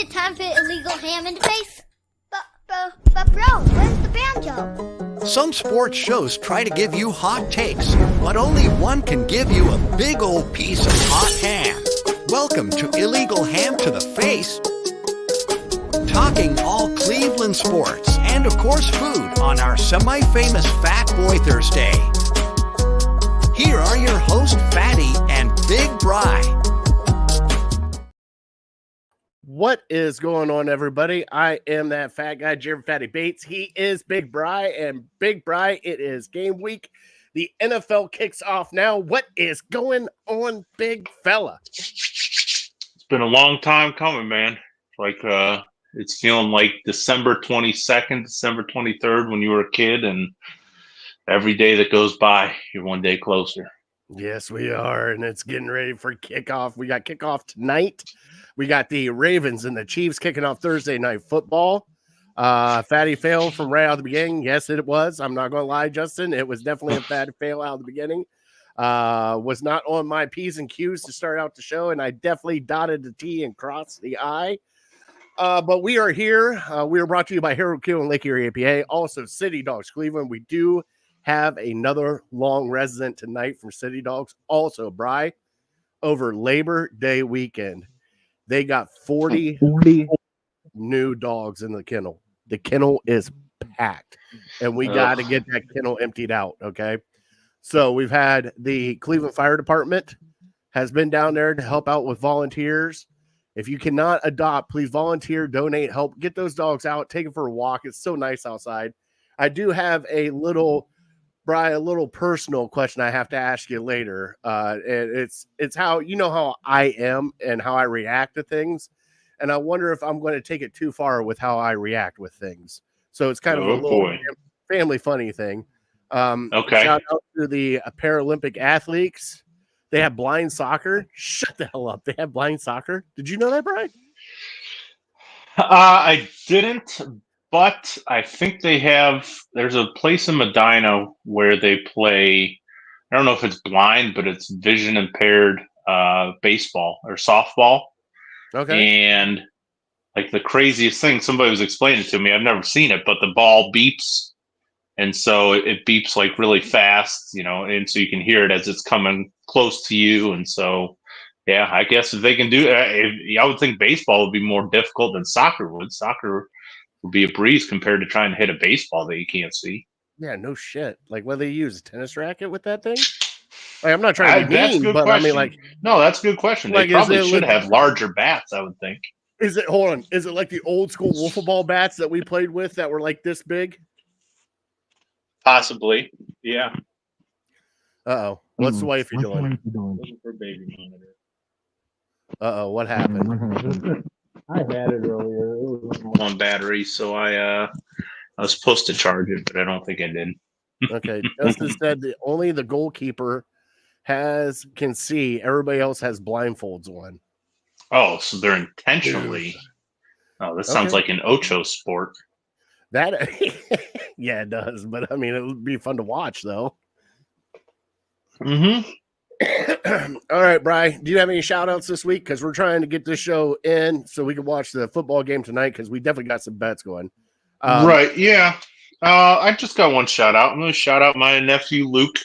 it time for illegal ham in the face? But bro, where's the banjo? Some sports shows try to give you hot takes, but only one can give you a big old piece of hot ham. Welcome to Illegal Ham to the Face, talking all Cleveland sports and, of course, food on our semi-famous Fat Boy Thursday. Here are your hosts, Fatty and Big Bry. What is going on, everybody? I am that fat guy, Jared Fatty Bates. He is Big Bry, and Big Bry, it is game week. The NFL kicks off now. What is going on, big fella? It's been a long time coming, man. It's feeling like December 22nd, December 23rd when you were a kid, and every day that goes by, you're one day closer. Yes, we are, and it's getting ready for kickoff. We got kickoff tonight. We got the Ravens and the Chiefs kicking off Thursday night football. Fatty fail from right out of the beginning. Yes, it was. I'm not going to lie, Justin. It was definitely a fatty fail out of the beginning. Was not on my P's and Q's to start out the show, and I definitely dotted the T and crossed the I. But we are here. We are brought to you by Harold Q and Lake Erie APA. Also, City Dogs Cleveland. We do have another long resident tonight from City Dogs. Also, Bry, over Labor Day weekend, they got 40 new dogs in the kennel. The kennel is packed, and we got to get that kennel emptied out, okay? So we've had the Cleveland Fire Department has been down there to help out with volunteers. If you cannot adopt, please volunteer, donate, help. Get those dogs out, take them for a walk. It's so nice outside. I do have a little personal question I have to ask you later. It's how, you know how I am and how I react to things. And I wonder if I'm going to take it too far with how I react with things. So it's kind of a little family funny thing. Okay. Shout out to the Paralympic athletes. They have blind soccer. Shut the hell up. They have blind soccer. Did you know that, Brian? I didn't, but I think there's a place in Medina where they play, I don't know if it's blind, but it's vision impaired baseball or softball. Okay. And like the craziest thing, somebody was explaining to me, I've never seen it, but the ball beeps. And so it beeps like really fast, and so you can hear it as it's coming close to you. And so, yeah, I guess if they can do it, I would think baseball would be more difficult than soccer would. Soccer would be a breeze compared to trying to hit a baseball that you can't see. Yeah, no shit. Like, what do they use? A tennis racket with that thing? Like, I'm not trying to be that's mean, a good but question. I mean, no, that's a good question. Like, they probably should have larger bats, I would think. Is it like the old school wiffle ball bats that we played with that were like this big? Possibly, yeah. Uh-oh. What's the wife you doing? Looking for baby monitor. Uh-oh, what happened? I had it earlier. It was on battery, so I was supposed to charge it, but I don't think I did. Okay. Justin said that only the goalkeeper can see. Everybody else has blindfolds on. Oh, so they're intentionally. Oh, this sounds like an Ocho sport. That, yeah, it does. But I mean, it would be fun to watch, though. Mm-hmm. All right, Bri, do you have any shout outs this week? Because we're trying to get this show in so we can watch the football game tonight because we definitely got some bets going. Right, yeah. I just got one shout out. I'm going to shout out my nephew, Luke.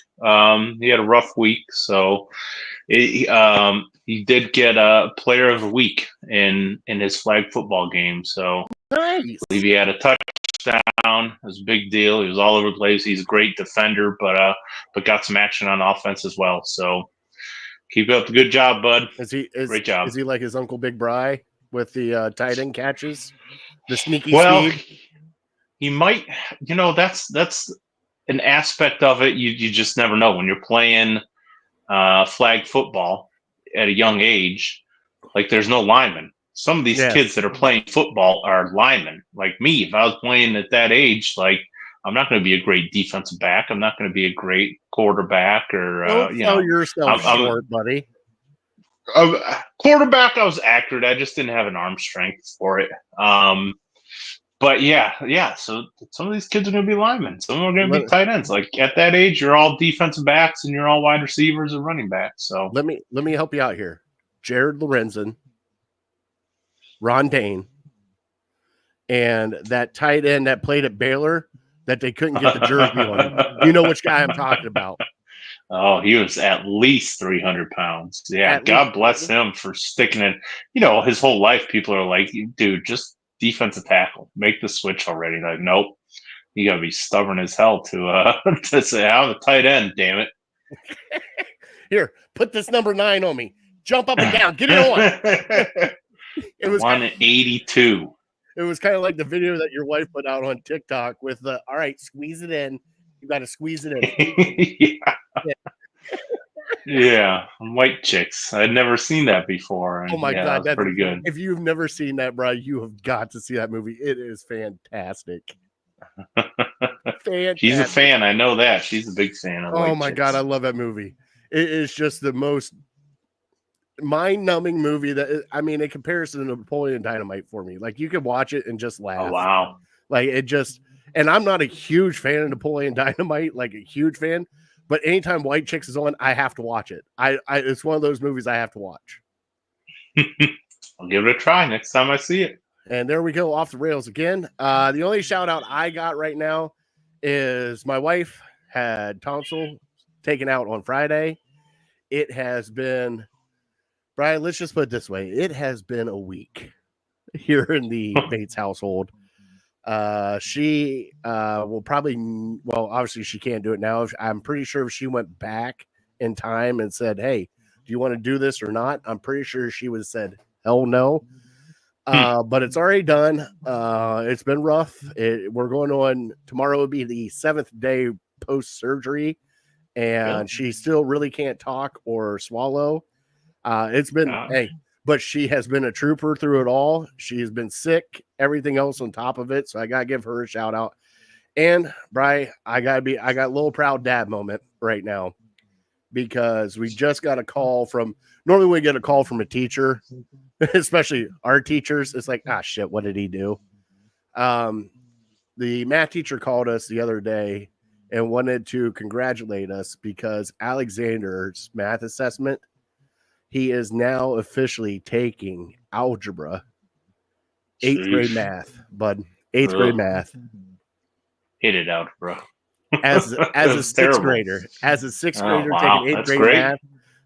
He had a rough week, so he did get a player of the week in his flag football game. So nice. I believe he had a touchdown. It was a big deal. He was all over the place. He's a great defender, but got some action on offense as well. So keep up the good job, bud. Great job. Is he like his Uncle Big Bry with the tight end catches? The sneaky speed? He might, that's an aspect of it. You just never know when you're playing flag football at a young age. Like, there's no linemen. Some of these kids that are playing football are linemen. Like me, if I was playing at that age, like, I'm not going to be a great defensive back. I'm not going to be a great quarterback or, don't sell yourself short, buddy. Quarterback, I was accurate. I just didn't have an arm strength for it. But yeah. So some of these kids are going to be linemen. Some of them are going to be tight ends. Like, at that age, you're all defensive backs and you're all wide receivers and running backs. So let me help you out here. Jared Lorenzen, Ron Dane, and that tight end that played at Baylor that they couldn't get the jersey on. You know which guy I'm talking about. Oh, he was at least 300 pounds. Yeah, At God bless him for sticking in. His whole life, people are like, dude, just defensive tackle. Make the switch already. Like, nope. You got to be stubborn as hell to to say, I'm a tight end, damn it. Here, put this number 9 on me. Jump up and down. Get it on. It was 182. It was kind of like the video that your wife put out on TikTok with the, all right, squeeze it in. You got to squeeze it in. Yeah, white chicks. I'd never seen that before. Oh my God, that's pretty good. If you've never seen that, bro, you have got to see that movie. It is fantastic. Fantastic. She's a fan. I know that. She's a big fan of Oh my God, I love that movie. It is just the most mind-numbing movie that it compares to Napoleon Dynamite for me. Like, you could watch it and just laugh. Oh wow. Like, it just, and I'm not a huge fan of Napoleon Dynamite, like a huge fan, but anytime White Chicks is on, I have to watch it. It's one of those movies I have to watch. I'll give it a try next time I see it. And there we go, off the rails again. The only shout out I got right now is my wife had tonsil taken out on Friday. It has been, Brian, let's just put it this way. It has been a week here in the Bates household. She will probably, obviously she can't do it now. I'm pretty sure if she went back in time and said, hey, do you want to do this or not? I'm pretty sure she would have said, hell no. But it's already done. It's been rough. We're going on, tomorrow would be the 7th day post-surgery, and she still really can't talk or swallow. It's been, but she has been a trooper through it all. She has been sick, everything else on top of it. So I got to give her a shout out. And Bri, I got a little proud dad moment right now, because we just got a call normally we get a call from a teacher, especially our teachers. It's like, shit, what did he do? The math teacher called us the other day and wanted to congratulate us because Alexander's math assessment, he is now officially taking algebra, 8th grade math, bud. 8th grade math. Hated algebra. As a 6th grader. As a 6th grader taking 8th grade math.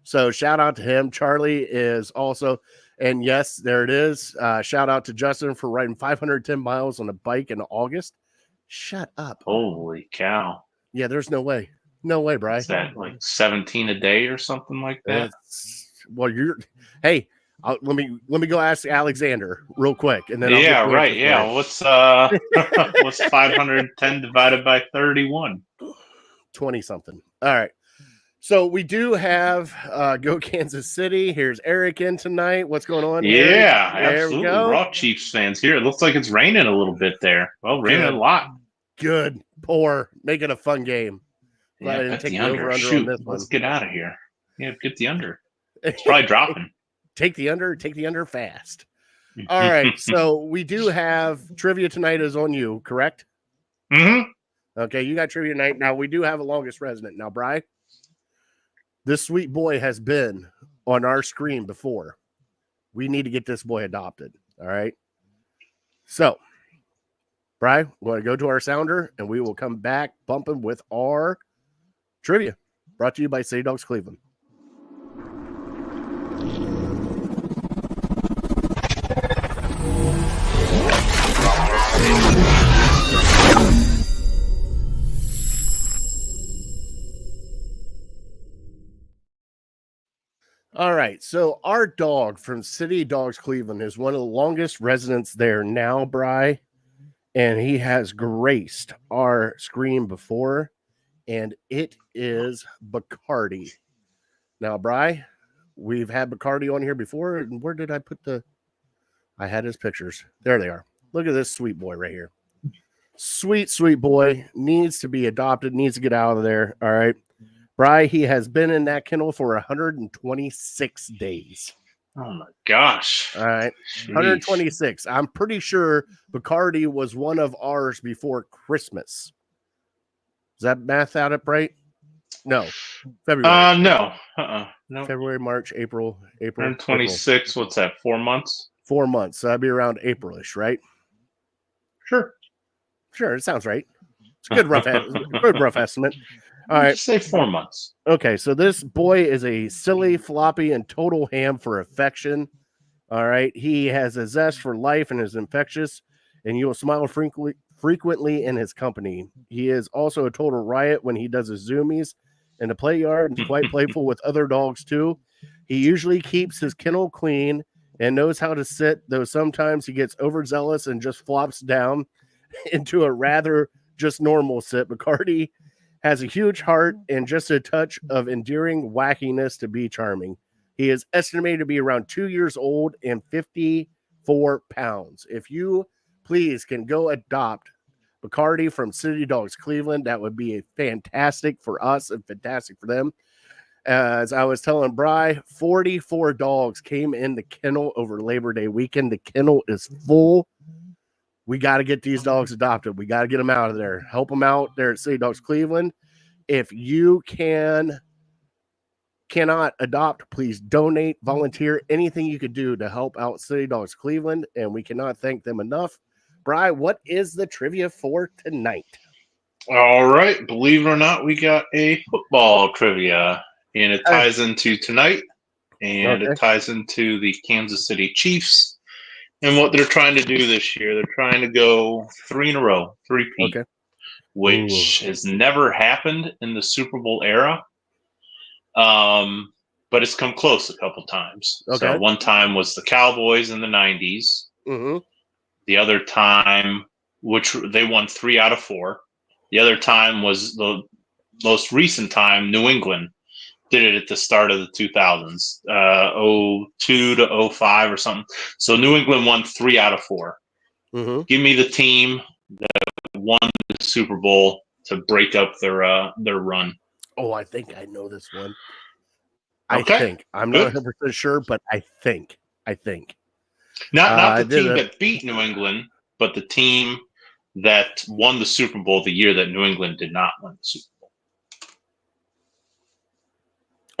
So shout out to him. Charlie is also, and yes, there it is. Shout out to Justin for riding 510 miles on a bike in August. Shut up. Holy cow. Yeah, there's no way. No way, Bri. Is that like 17 a day or something like that? Hey, let me go ask Alexander real quick, and then what's 510 divided by 31? 20 something. All right. So we do have Go Kansas City. Here's Eric in tonight. What's going on? Yeah, Eric? absolutely. We're all Chiefs fans here. It looks like it's raining a little bit there. Well, raining a lot. Good. Poor. Make it a fun game. Glad I didn't take the over on this one. Let's get out of here. Yeah, get the under. It's probably dropping. Take the under fast. All right. So we do have trivia tonight is on you, correct? Mm-hmm. Okay, you got trivia tonight. Now we do have a longest resident. Now, Bri, this sweet boy has been on our screen before. We need to get this boy adopted. All right. So, Bri, we're going to go to our sounder and we will come back bumping with our trivia. Brought to you by City Dogs Cleveland. All right, so our dog from City Dogs Cleveland is one of the longest residents there now, Bri, and he has graced our screen before, and it is Bacardi. Now, Bri, we've had Bacardi on here before, and where did I put I had his pictures. There they are. Look at this sweet boy right here. Sweet, sweet boy. Needs to be adopted, needs to get out of there, all right? Bri, he has been in that kennel for 126 days. Oh, my gosh. All right. Jeez. 126. I'm pretty sure Bacardi was one of ours before Christmas. Does that math out up right? No. February. No. No. February, March, April. 126. April. What's that, 4 months? 4 months. So that'd be around April-ish, right? Sure. Sure, it sounds right. It's a good rough estimate. All right. Just say 4 months. Okay, so this boy is a silly, floppy, and total ham for affection. All right. He has a zest for life and is infectious, and you will smile frequently in his company. He is also a total riot when he does his zoomies in the play yard and quite playful with other dogs too. He usually keeps his kennel clean and knows how to sit, though sometimes he gets overzealous and just flops down into a rather just normal sit. McCarty has a huge heart and just a touch of endearing wackiness to be charming. He is estimated to be around 2 years old and 54 pounds. If you please can go adopt McCarty from City Dogs Cleveland, that would be fantastic for us and fantastic for them. As I was telling Bri, 44 dogs came in the kennel over Labor Day weekend. The kennel is full. We got to get these dogs adopted. We got to get them out of there. Help them out there at City Dogs Cleveland. If you cannot adopt, please donate, volunteer, anything you could do to help out City Dogs Cleveland, and we cannot thank them enough. Bri, what is the trivia for tonight? All right. Believe it or not, we got a football trivia, and it ties into tonight, and it ties into the Kansas City Chiefs and what they're trying to do this year. They're trying to go 3 in a row, three-peat, which has never happened in the Super Bowl era. But it's come close a couple times. So one time was the Cowboys in the 90s. Mm-hmm. The other time, which they won 3 out of 4. The other time was the most recent time, New England did it at the start of the 2000s, 02 to 05 or something. So New England won 3 out of 4. Mm-hmm. Give me the team that won the Super Bowl to break up their run. Oh, I think I know this one. Okay. I think. I'm not 100% sure, but I think. Not the team that beat New England, but the team that won the Super Bowl the year that New England did not win the Super Bowl.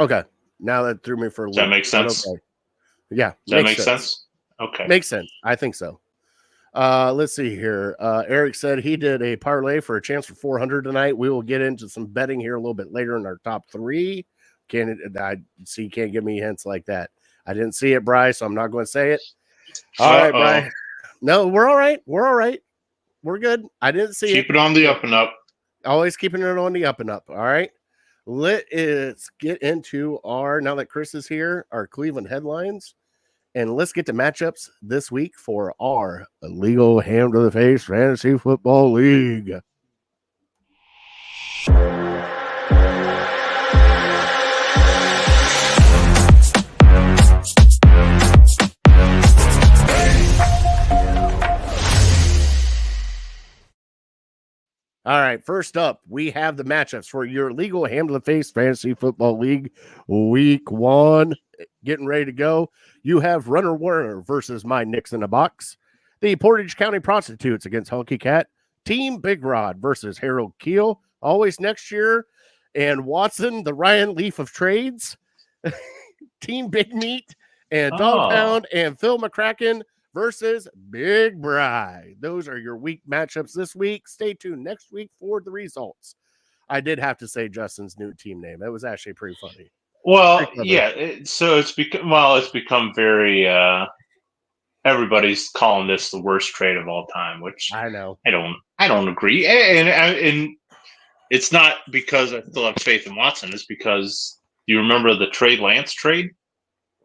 Okay. Now that threw me for a loop. Does that make sense? Okay. Yeah. Does that make sense? Okay. Makes sense. I think so. Let's see here. Eric said he did a parlay for a chance for 400 tonight. We will get into some betting here a little bit later in our top 3. I see you can't give me hints like that. I didn't see it, Bryce, so I'm not going to say it. All right, Bryce. No, we're all right. We're good. I didn't see it. Keep it on the up and up. Always keeping it on the up and up. All right. Let's get into now that Chris is here, our Cleveland headlines. And let's get to matchups this week for our Illegal Ham to the Face Fantasy Football League. All right, first up, we have the matchups for your Legal Ham to the Face Fantasy Football League Week 1. Getting ready to go. You have Runner Warner versus My Knicks in a Box. The Portage County Prostitutes against Hunky Cat. Team Big Rod versus Harold Keel. Always next year. And Watson, the Ryan Leaf of Trades. Team Big Meat and Dog Pound and Phil McCracken versus Big Bri. Those are your week matchups this week. Stay tuned next week for the results. I did have to say Justin's new team name. It was actually pretty funny. Well, yeah. It's become very. Everybody's calling this the worst trade of all time, which I know. I don't agree, and it's not because I still have faith in Watson. It's because you remember the Trey Lance trade.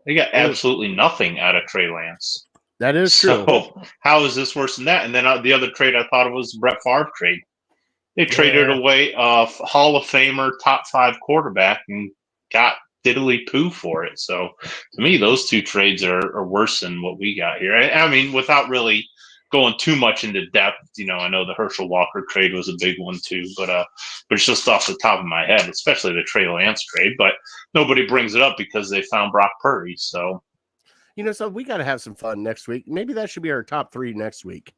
They got absolutely nothing out of Trey Lance. That is true. So how is this worse than that? And then the other trade I thought it was Brett Favre trade. They traded away a Hall of Famer, top 5 quarterback, and got diddly poo for it. So to me, those two trades are worse than what we got here. I mean, without really going too much into depth, I know the Herschel Walker trade was a big one too, but it's just off the top of my head, especially the Trey Lance trade. But nobody brings it up because they found Brock Purdy. So. So we got to have some fun next week. Maybe that should be our top 3 next week.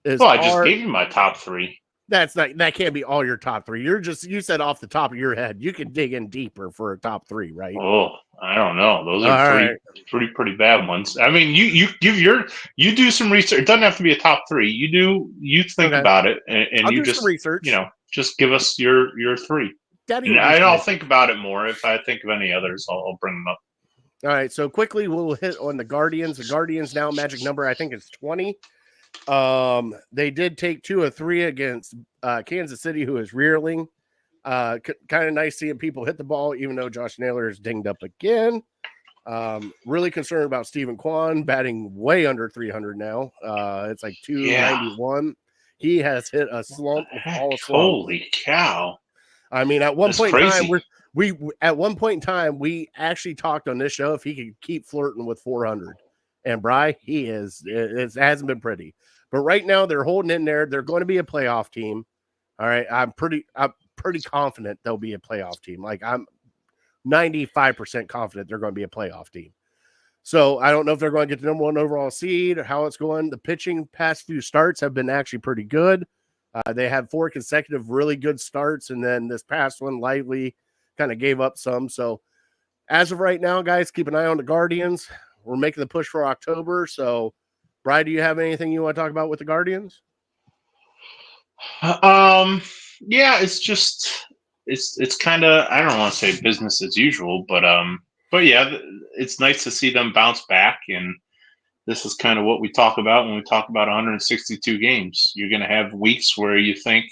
I just gave you my top 3. That can't be all your top 3. You said off the top of your head. You can dig in deeper for a top 3, right? Oh, I don't know. Those All are right. pretty bad ones. I mean, you do some research. It doesn't have to be a top three. You think Okay. about it, and I'll you do some just research. just give us your three. Daddy And will do some I'll research. think about it more. If I think of any others, I'll bring them up. All right. So quickly, we'll hit on the Guardians. The Guardians now magic number, I think, is 20. They did take 2 of 3 against Kansas City, who is reeling. Kind of nice seeing people hit the ball, even though Josh Naylor is dinged up again. Really concerned about Stephen Kwan batting way under 300 now. It's like 291. He has hit a slump of all slumps. Holy cow! I mean, at one That's point in time, crazy. we at one point in time we actually talked on this show if he could keep flirting with 400. And Bry, he is. It hasn't been pretty, but right now they're holding in there. They're going to be a playoff team. All right, I'm pretty confident they'll be a playoff team. Like I'm 95% confident they're going to be a playoff team. So I don't know if they're going to get the number 1 overall seed or how it's going. The pitching past few starts have been actually pretty good. They had 4 consecutive really good starts, and then this past one lightly kind of gave up some. So as of right now, guys, keep an eye on the Guardians. We're making the push for October. So, Bri, do you have anything you want to talk about with the Guardians? Yeah, it's just it's kind of, I don't want to say business as usual, but yeah, it's nice to see them bounce back, and this is kind of what we talk about when we talk about 162 games. You're going to have weeks where you think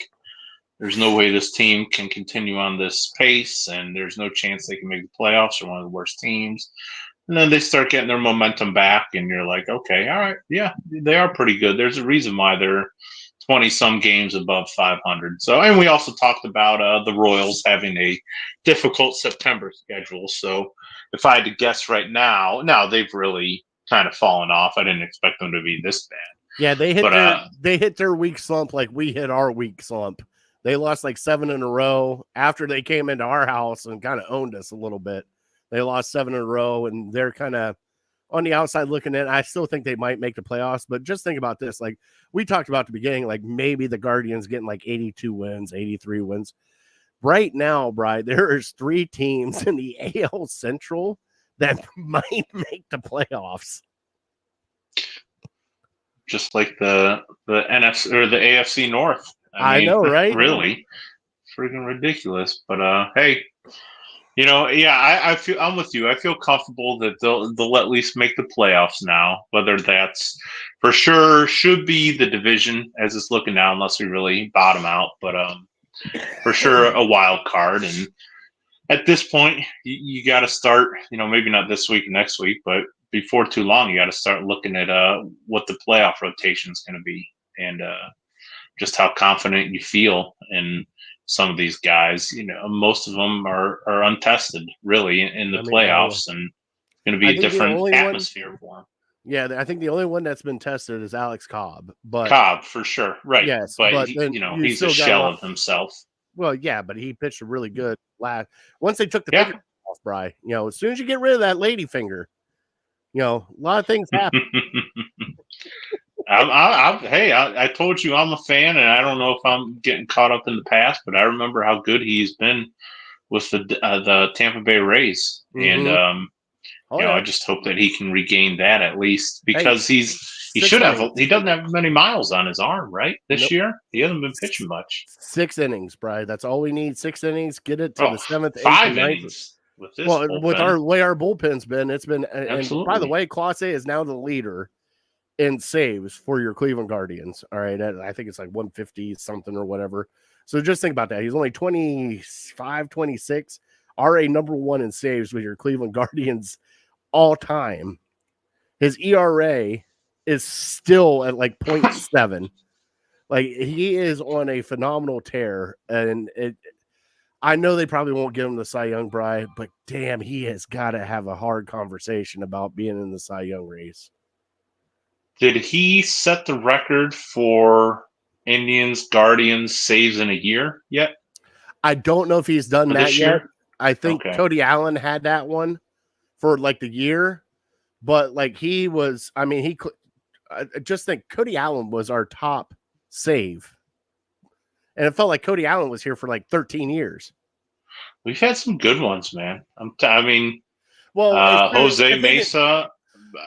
there's no way this team can continue on this pace, and there's no chance they can make the playoffs. They're one of the worst teams. And then they start getting their momentum back, and you're like, okay, all right, yeah, they are pretty good. There's a reason why they're 20 some games above 500. So, and we also talked about the Royals having a difficult September schedule. So, if I had to guess right now, they've really kind of fallen off. I didn't expect them to be this bad. Yeah, they hit But they hit their weak slump like we hit our weak slump. They lost like 7 in a row after they came into our house and kind of owned us a little bit. They lost 7 in a row, and they're kind of on the outside looking in. I still think they might make the playoffs, but just think about this. Like we talked about at the beginning, like maybe the Guardians getting like 82 wins, 83 wins. Right now, Bri, there's 3 teams in the AL Central that might make the playoffs. just like the NFC or the AFC North. I know, right? Really, freaking ridiculous. But hey, yeah, I feel, I'm with you. I feel comfortable that they'll at least make the playoffs now. Whether that's for sure should be the division as it's looking now, unless we really bottom out. But for sure a wild card. And at this point, you got to start. Maybe not this week, next week, but before too long, you got to start looking at what the playoff rotation is going to be, and just how confident you feel in some of these guys. Most of them are untested really in the playoffs, and it's going to be a different atmosphere for them. Yeah, I think the only one that's been tested is Alex Cobb. But Cobb for sure, right? Yes, but he's a shell of himself. Well, yeah, but he pitched a really good last. Once they took the finger off, Bri, as soon as you get rid of that lady finger, a lot of things happen. I told you I'm a fan, and I don't know if I'm getting caught up in the past, but I remember how good he's been with the Tampa Bay Rays, and I just hope that he can regain that at least, because he doesn't have many miles on his arm, right? This year he hasn't been pitching much. 6 innings, Bri. That's all we need. 6 innings. Get it to the 7th, 8th, 5 and 9th. innings. With this with the way our bullpen's been, it's been. Absolutely. And by the way, Clase is now the leader in saves for your Cleveland Guardians. All right, I think it's like 150 something or whatever. So just think about that. He's only 25, 26. RA number 1 in saves with your Cleveland Guardians all time. His ERA is still at like 0.7. Like he is on a phenomenal tear, and I know they probably won't give him the Cy Young, Bri, but damn, he has got to have a hard conversation about being in the Cy Young race. Did he set the record for Indians Guardians saves in a year yet? I don't know if he's done that yet. I think Cody Allen had that one for like the year, but like he was, I just think Cody Allen was our top save. And it felt like Cody Allen was here for like 13 years. We've had some good ones, man. Well, Well, it's true, Jose 'cause they didn't- Mesa,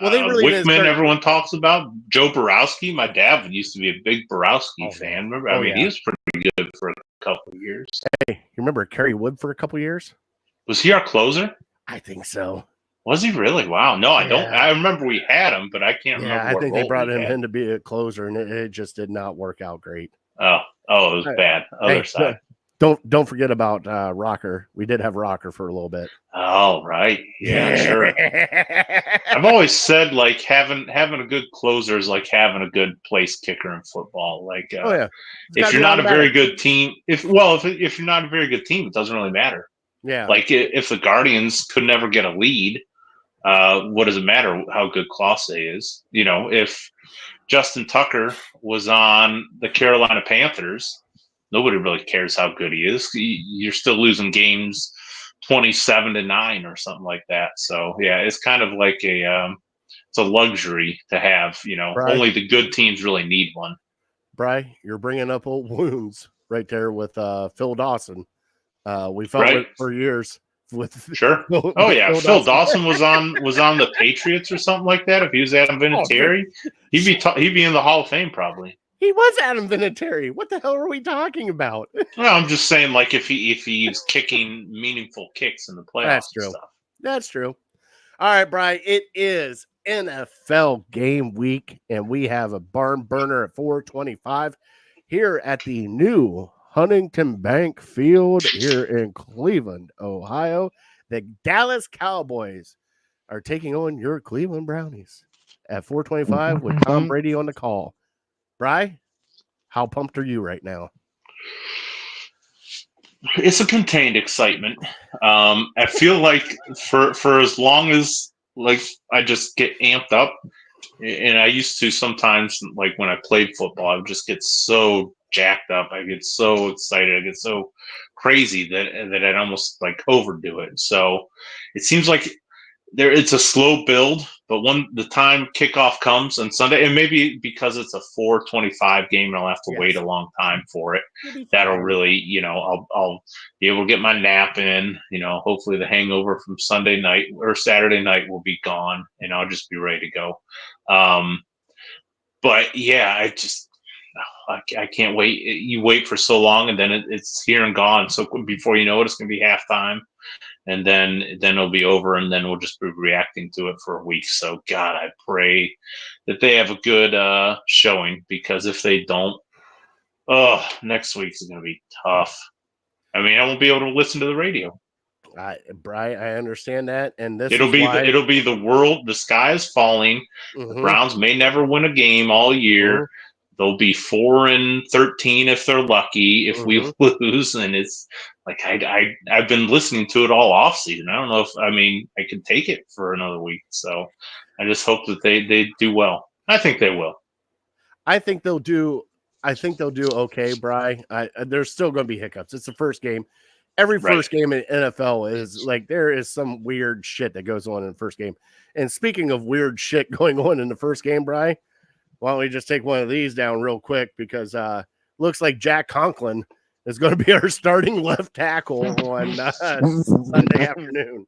Well, they really didn't Wickman, start- everyone talks about. Joe Borowski, my dad used to be a big Borowski Oh, fan. yeah. Remember? Oh, I mean, yeah. he was pretty good for a couple of years. Hey, you remember Kerry Wood for a couple years? Was he our closer? I think so. Was he really? Wow. No, I don't. Yeah. I remember we had him, but I can't Yeah, remember I what think they role brought he him had. in to be a closer, and it just did not work out great. Oh, it was bad. Other Hey, side. don't forget about Rocker. We did have Rocker for a little bit. Oh, right. Yeah, sure. I've always said like having a good closer is like having a good place kicker in football. Like, Oh yeah. if you're not a very good team, if you're not a very good team, it doesn't really matter. Yeah. Like if the Guardians could never get a lead, what does it matter how good Clase is? You know, if Justin Tucker was on the Carolina Panthers, nobody really cares how good he is. You're still losing games 27-9 or something like that. So yeah, it's kind of like it's a luxury to have. You know, Right. only the good teams really need one. Bri, you're bringing up old wounds right there with Phil Dawson. We felt Right. it for years with Sure. Phil, Oh yeah, Phil Phil Dawson was on the Patriots or something like that. If he was Adam Vinatieri, he'd be in the Hall of Fame probably. He was Adam Vinatieri. What the hell are we talking about? Well, I'm just saying, like if he's kicking meaningful kicks in the playoffs That's and true. stuff. That's true. All right, Bri, it is NFL game week, and we have a barn burner at 425 here at the new Huntington Bank Field here in Cleveland, Ohio. The Dallas Cowboys are taking on your Cleveland Brownies at 425 with Tom Brady on the call. Bri, how pumped are you right now? It's a contained excitement. I feel like for as long as like I just get amped up, and I used to sometimes like when I played football, I would just get so jacked up. I get so excited. I get so crazy that I'd almost like overdo it. So it seems like it's a slow build, but when the time kickoff comes on Sunday, and maybe because it's a 4:25 game, and I'll have to wait a long time for it. That'll really, you know, I'll be able to get my nap in. You know, hopefully the hangover from Sunday night or Saturday night will be gone, and I'll just be ready to go. But yeah, I can't wait. You wait for so long, and then it's here and gone. So before you know it, it's going to be halftime. And then it'll be over, and then we'll just be reacting to it for a week. So, God, I pray that they have a good showing, because if they don't, next week's is going to be tough. I mean, I won't be able to listen to the radio. Bri, I understand that, and this It'll be the world. The sky is falling. The Browns may never win a game all year. They'll be 4-13 if they're lucky. If we lose, and it's like I've been listening to it all off season. I don't know if I can take it for another week. So I just hope that they do well. I think they will. I think they'll do okay, Bri. There's still going to be hiccups. It's the first game. Every first game in NFL is like there is some weird shit that goes on in the first game. And speaking of weird shit going on in the first game, Bri, why don't we just take one of these down real quick, because looks like Jack Conklin is going to be our starting left tackle on Sunday afternoon.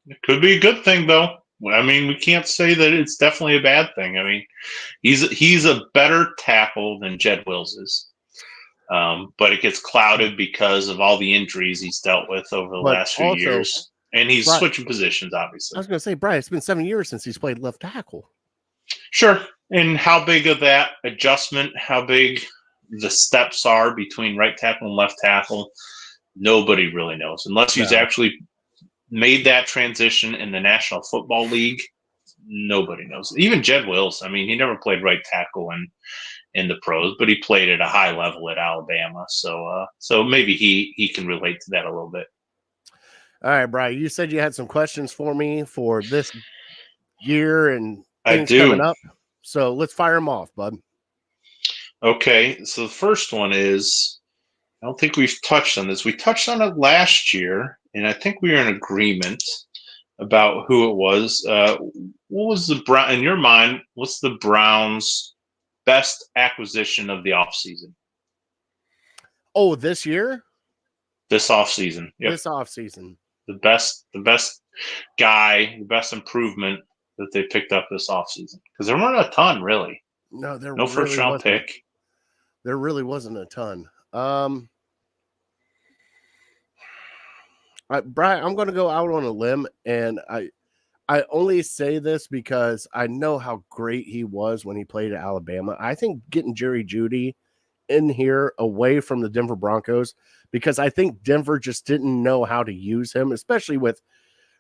It could be a good thing, though. I mean, we can't say that it's definitely a bad thing. I mean, he's a better tackle than Jed Wills is. But it gets clouded because of all the injuries he's dealt with over the last few years. And he's switching positions, obviously. I was going to say, Brian, it's been 7 years since he's played left tackle. Sure. And how big of that adjustment, how big the steps are between right tackle and left tackle, nobody really knows. Unless he's actually made that transition in the National Football League, nobody knows. Even Jed Wills, I mean, he never played right tackle in the pros, but he played at a high level at Alabama. So maybe he can relate to that a little bit. All right, Brian, you said you had some questions for me for this year and things coming up. So let's fire them off, bud. Okay. So the first one is, I don't think we've touched on this. We touched on it last year, and I think we were in agreement about who it was. What was in your mind, what's the Browns' best acquisition of the offseason? Oh, this year? This offseason. Yep. This offseason. the best guy, the best improvement that they picked up this offseason. Because there weren't a ton, really. No, there No really first round wasn't. pick. There really wasn't a ton. Brian, I'm going to go out on a limb, and I only say this because I know how great he was when he played at Alabama. I think getting Jerry Jeudy in here away from the Denver Broncos, because I think Denver just didn't know how to use him, especially with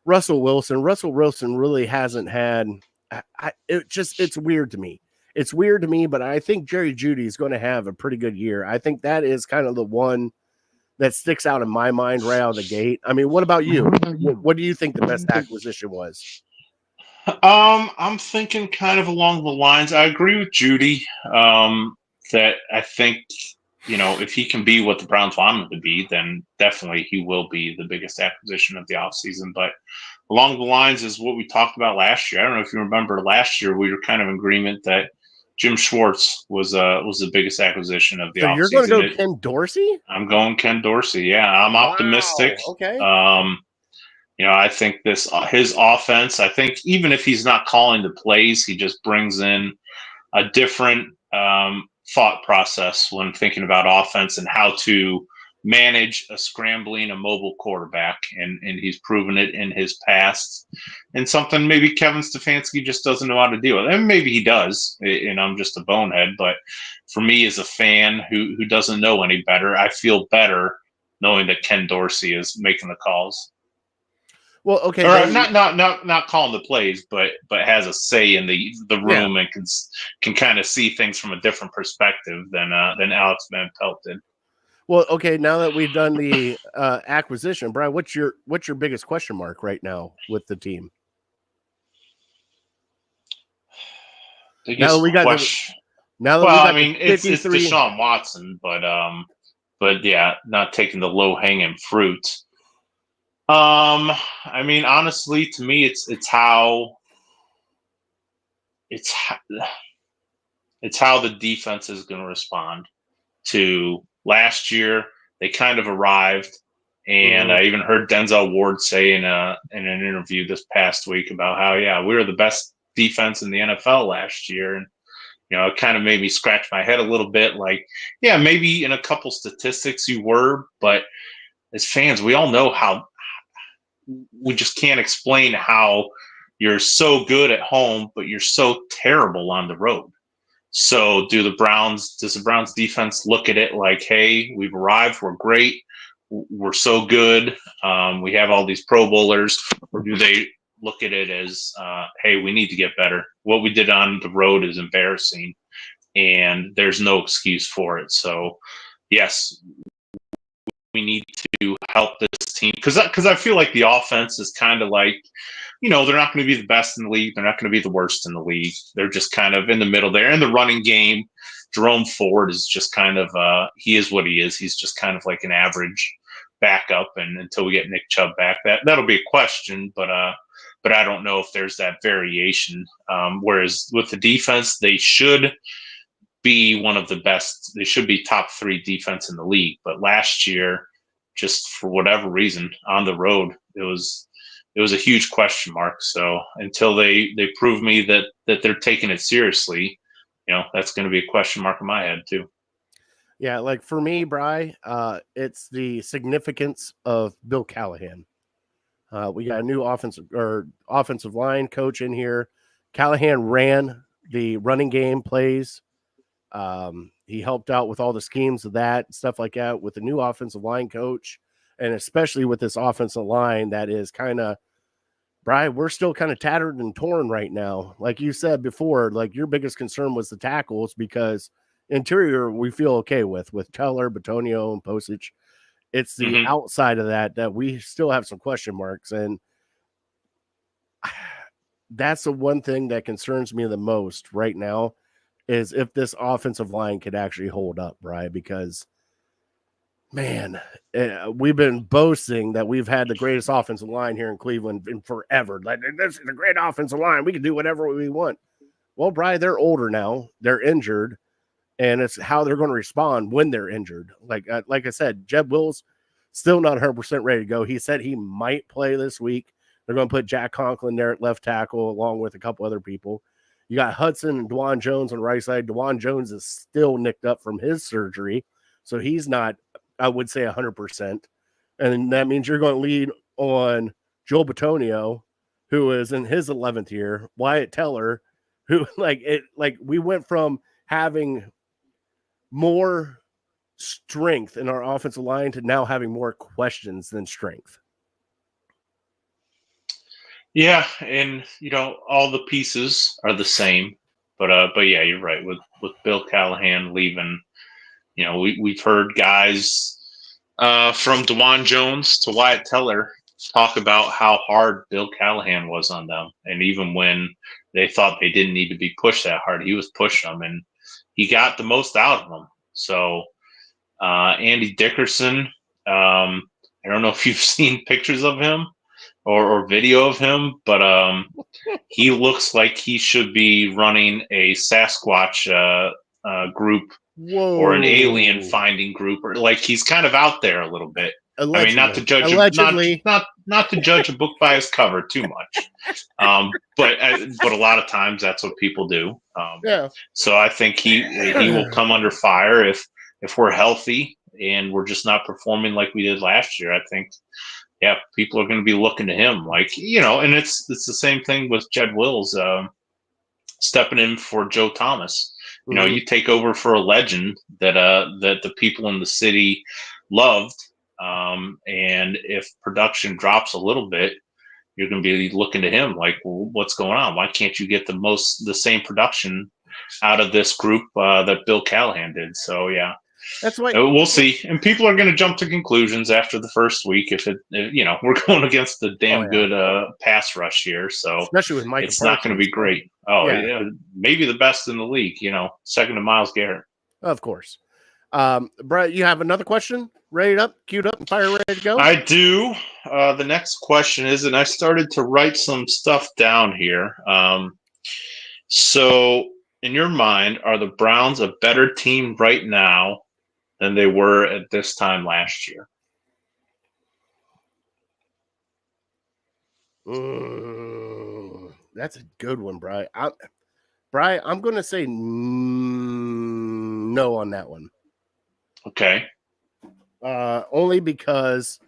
Russell Wilson. Russell Wilson really hasn't had. It's weird to me. It's weird to me, but I think Jerry Jeudy is going to have a pretty good year. I think that is kind of the one that sticks out in my mind right out of the gate. I mean, what about you? What do you think the best acquisition was? I'm thinking kind of along the lines. I agree with Judy. That I think, if he can be what the Browns want him to be, then definitely he will be the biggest acquisition of the offseason. But along the lines is what we talked about last year. I don't know if you remember last year, we were kind of in agreement that Jim Schwartz was the biggest acquisition of the So offseason. you're going to go Ken Dorsey? I'm going Ken Dorsey. Yeah, I'm optimistic. Okay. I think his offense, I think even if he's not calling the plays, he just brings in a different thought process when thinking about offense and how to manage a scrambling, a mobile quarterback. And he's proven it in his past. And something maybe Kevin Stefanski just doesn't know how to deal with. And maybe he does, and I'm just a bonehead. But for me as a fan who doesn't know any better, I feel better knowing that Ken Dorsey is making the calls. Well, okay, or not calling the plays, but has a say in the room, and can kind of see things from a different perspective than Alex Van Pelt did. Well, okay, now that we've done the acquisition, Brian, what's your biggest question mark right now with the team? Now we got it's Deshaun Watson, but yeah, not taking the low hanging fruit. Honestly, to me, it's how the defense is going to respond to last year. They kind of arrived, and I even heard Denzel Ward say in an interview this past week about how, we were the best defense in the NFL last year. And, it kind of made me scratch my head a little bit, like, maybe in a couple statistics you were, but as fans, we all know how we just can't explain how you're so good at home, but you're so terrible on the road. So does the Browns defense look at it like, hey, we've arrived, we're great, we're so good, we have all these Pro Bowlers, or do they look at it as, hey, we need to get better? What we did on the road is embarrassing, and there's no excuse for it. So, yes, we need to help this team, because I feel like the offense is kind of like, they're not going to be the best in the league. They're not going to be the worst in the league. They're just kind of in the middle there. In the running game, Jerome Ford is just kind of he is what he is. He's just kind of like an average backup, and until we get Nick Chubb back, that'll be a question. But I don't know if there's that variation. Whereas with the defense, they should be one of the best. They should be top 3 defense in the league. But last year, just for whatever reason, on the road, it was a huge question mark. So until they prove me that they're taking it seriously, that's going to be a question mark in my head too. Yeah, like for me, Bri, it's the significance of Bill Callahan. We got a new offensive line coach in here. Callahan ran the running game plays. He helped out with all the schemes of that, stuff like that, with the new offensive line coach, and especially with this offensive line that is kind of, Brian, we're still kind of tattered and torn right now. Like you said before, like your biggest concern was the tackles, because interior we feel okay with Teller, Batonio, and Posich. It's the outside of that we still have some question marks, and that's the one thing that concerns me the most right now, is if this offensive line could actually hold up, right? Because, man, we've been boasting that we've had the greatest offensive line here in Cleveland in forever. Like, this is a great offensive line. We can do whatever we want. Well, Brian, they're older now. They're injured, and it's how they're going to respond when they're injured. Like I said, Jeb Wills Still not 100% ready to go. He said he might play this week. They're going to put Jack Conklin there at left tackle along with a couple other people. You got Hudson and Dwan Jones on the right side. Dwan Jones is still nicked up from his surgery, so he's not, I would say, 100%. And that means you're going to lead on Joel Batonio, who is in his 11th year, Wyatt Teller, who we went from having more strength in our offensive line to now having more questions than strength. Yeah, and all the pieces are the same, but yeah, you're right. With Bill Callahan leaving, we've heard guys from DeJuan Jones to Wyatt Teller talk about how hard Bill Callahan was on them, and even when they thought they didn't need to be pushed that hard, he was pushing them, and he got the most out of them. So Andy Dickerson, I don't know if you've seen pictures of him or video of him, but he looks like he should be running a Sasquatch group. Whoa. Or an alien finding group, or like he's kind of out there a little bit. Allegedly. I mean, not to judge not to judge a book by its cover too much, but a lot of times that's what people do. Yeah. So I think he will come under fire if we're healthy and we're just not performing like we did last year. I think, yeah, people are going to be looking to him, and it's the same thing with Jed Wills stepping in for Joe Thomas. You take over for a legend that the people in the city loved, and if production drops a little bit, you're going to be looking to him like, well, what's going on? Why can't you get the same production out of this group that Bill Callahan did? So yeah, that's why we'll see. And people are going to jump to conclusions after the first week if we're going against the damn good pass rush here, so especially with Mike, it's not going to be great. Oh yeah, maybe the best in the league. Second to Myles Garrett. Of course. Brett, you have another question queued up, and fire ready to go? I do. The next question is, and I started to write some stuff down here. So, in your mind, are the Browns a better team right now than they were at this time last year? That's a good one, Brian. I'm going to say no on that one. Okay. Only because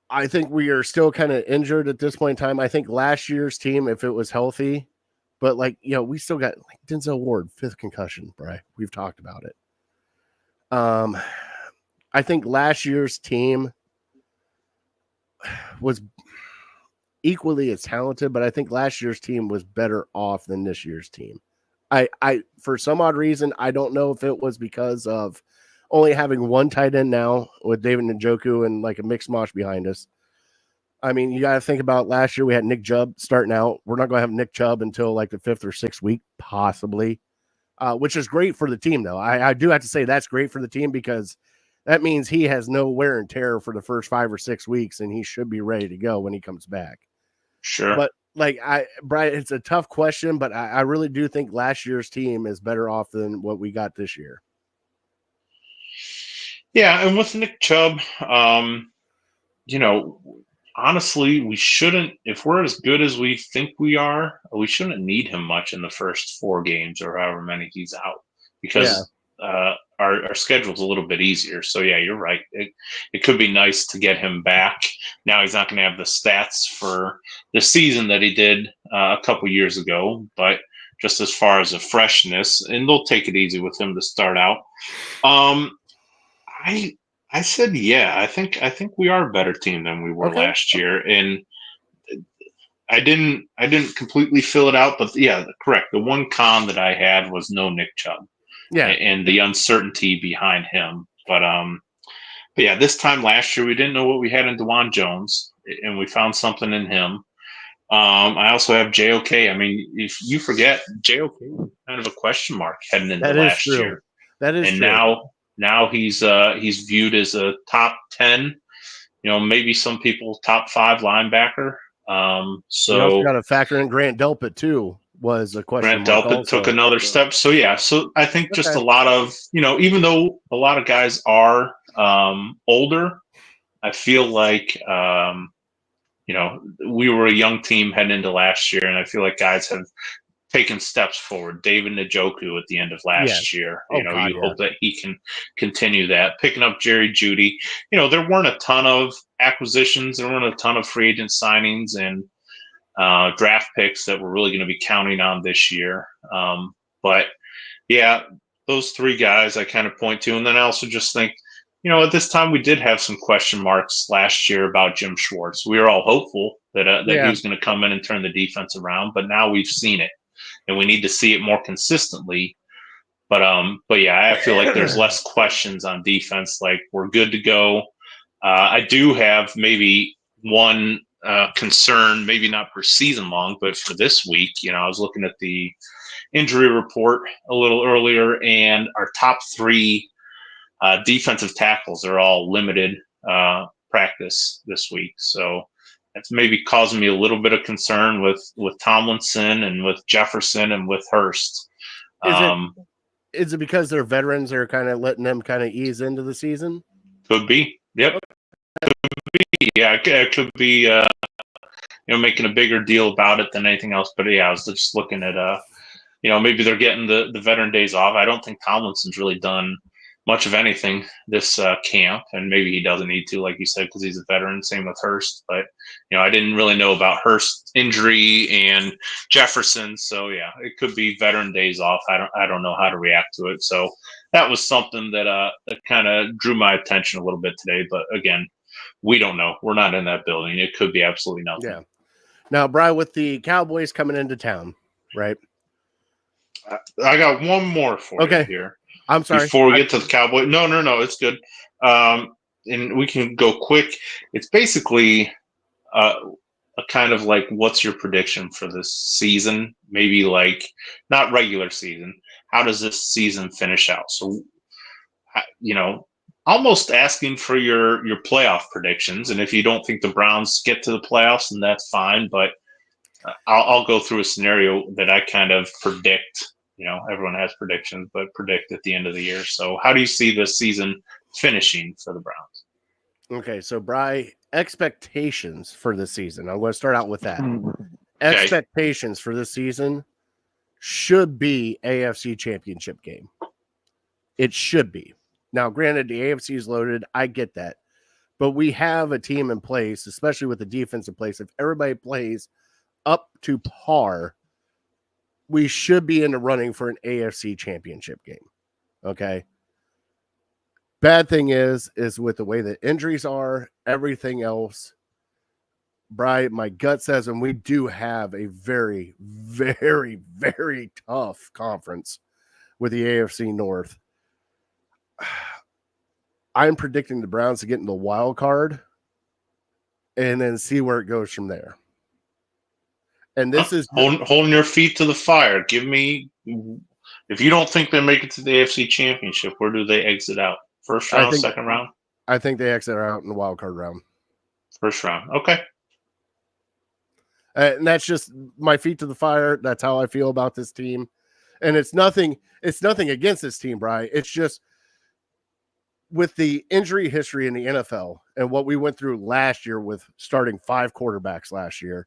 I think we are still kind of injured at this point in time. I think last year's team, if it was healthy, but we still got Denzel Ward, 5th concussion, Brian. We've talked about it. I think last year's team was equally as talented, but I think last year's team was better off than this year's team. I for some odd reason, I don't know if it was because of only having one tight end now with David Njoku and like a mixed mosh behind us. I mean, you got to think about last year we had Nick Chubb starting out. We're not going to have Nick Chubb until like the 5th or 6th week, possibly, which is great for the team, though. I do have to say that's great for the team because that means he has no wear and tear for the first 5 or 6 weeks, and he should be ready to go when he comes back. Sure. But Brian, it's a tough question, but I really do think last year's team is better off than what we got this year. Yeah, and with Nick Chubb, honestly, we shouldn't, if we're as good as we think we are, we shouldn't need him much in the first 4 games or however many he's out because our schedule's a little bit easier. So, yeah, you're right. It could be nice to get him back. Now he's not going to have the stats for the season that he did a couple years ago, but just as far as a freshness, and they'll take it easy with him to start out. I said, yeah, I think we are a better team than we were last year. And I didn't completely fill it out, but yeah, correct. The one con that I had was no Nick Chubb. Yeah. And the uncertainty behind him. But yeah, this time last year we didn't know what we had in DeJuan Jones, and we found something in him. I also have JOK. I mean, if you forget, JOK was kind of a question mark heading into last year. That is true. And now he's viewed as a top 10, maybe some people top 5 linebacker. So you also got to factor in Grant Delpit too. Was a question. Grant Delpit took another step. So yeah, so I think just a lot of, even though a lot of guys are older, I feel like, we were a young team heading into last year, and I feel like guys have taken steps forward. David Njoku at the end of last year, Oh, God, you hope that he can continue that. Picking up Jerry Jeudy, there weren't a ton of acquisitions, there weren't a ton of free agent signings and draft picks that we're really going to be counting on this year. But yeah, those three guys I kind of point to, and then I also just think, at this time we did have some question marks last year about Jim Schwartz. We were all hopeful that he was going to come in and turn the defense around, but now we've seen it, and we need to see it more consistently. But yeah, I feel like there's less questions on defense. Like, we're good to go. I do have maybe one concern, maybe not for season long, but for this week. I was looking at the injury report a little earlier, and our top three defensive tackles are all limited practice this week. So that's maybe causing me a little bit of concern with Tomlinson and with Jefferson and with Hurst. Is it because they're veterans are kind of letting them kind of ease into the season? Could be. Yep. Could be. Yeah, it could be making a bigger deal about it than anything else. But yeah, I was just looking at maybe they're getting the veteran days off. I don't think Tomlinson's really done much of anything this camp, and maybe he doesn't need to, like you said, because he's a veteran. Same with Hurst, but I didn't really know about Hurst's injury and Jefferson, so yeah, it could be veteran days off. I don't know how to react to it, so that was something that kind of drew my attention a little bit today. But again, we don't know. We're not in that building. It could be absolutely nothing. Yeah. Now, Brian, with the Cowboys coming into town, right? I got one more for you here. I'm sorry. Before we get to the Cowboys. No, it's good. And we can go quick. It's basically a kind of like, what's your prediction for this season? Maybe like not regular season. How does this season finish out? So, almost asking for your playoff predictions. And if you don't think the Browns get to the playoffs, then that's fine. But I'll go through a scenario that I kind of predict. Everyone has predictions, but predict at the end of the year. So how do you see this season finishing for the Browns? Okay, so Bri, expectations for the season. I'm going to start out with that. Okay. Expectations for this season should be AFC Championship game. It should be. Now, granted, the AFC is loaded. I get that. But we have a team in place, especially with the defense in place. If everybody plays up to par, we should be in the running for an AFC Championship game. Okay. Bad thing is with the way that injuries are, everything else, Brian, my gut says, and we do have a very, very, very tough conference with the AFC North. I'm predicting the Browns to get in the wild card and then see where it goes from there. And this is holding your feet to the fire. Give me, if you don't think they make it to the AFC Championship, where do they exit out? First round, second round? I think they exit out in the wild card round. First round. Okay. And that's just my feet to the fire. That's how I feel about this team. And it's nothing against this team, Brian. It's just with the injury history in the NFL and what we went through last year with starting 5 quarterbacks last year.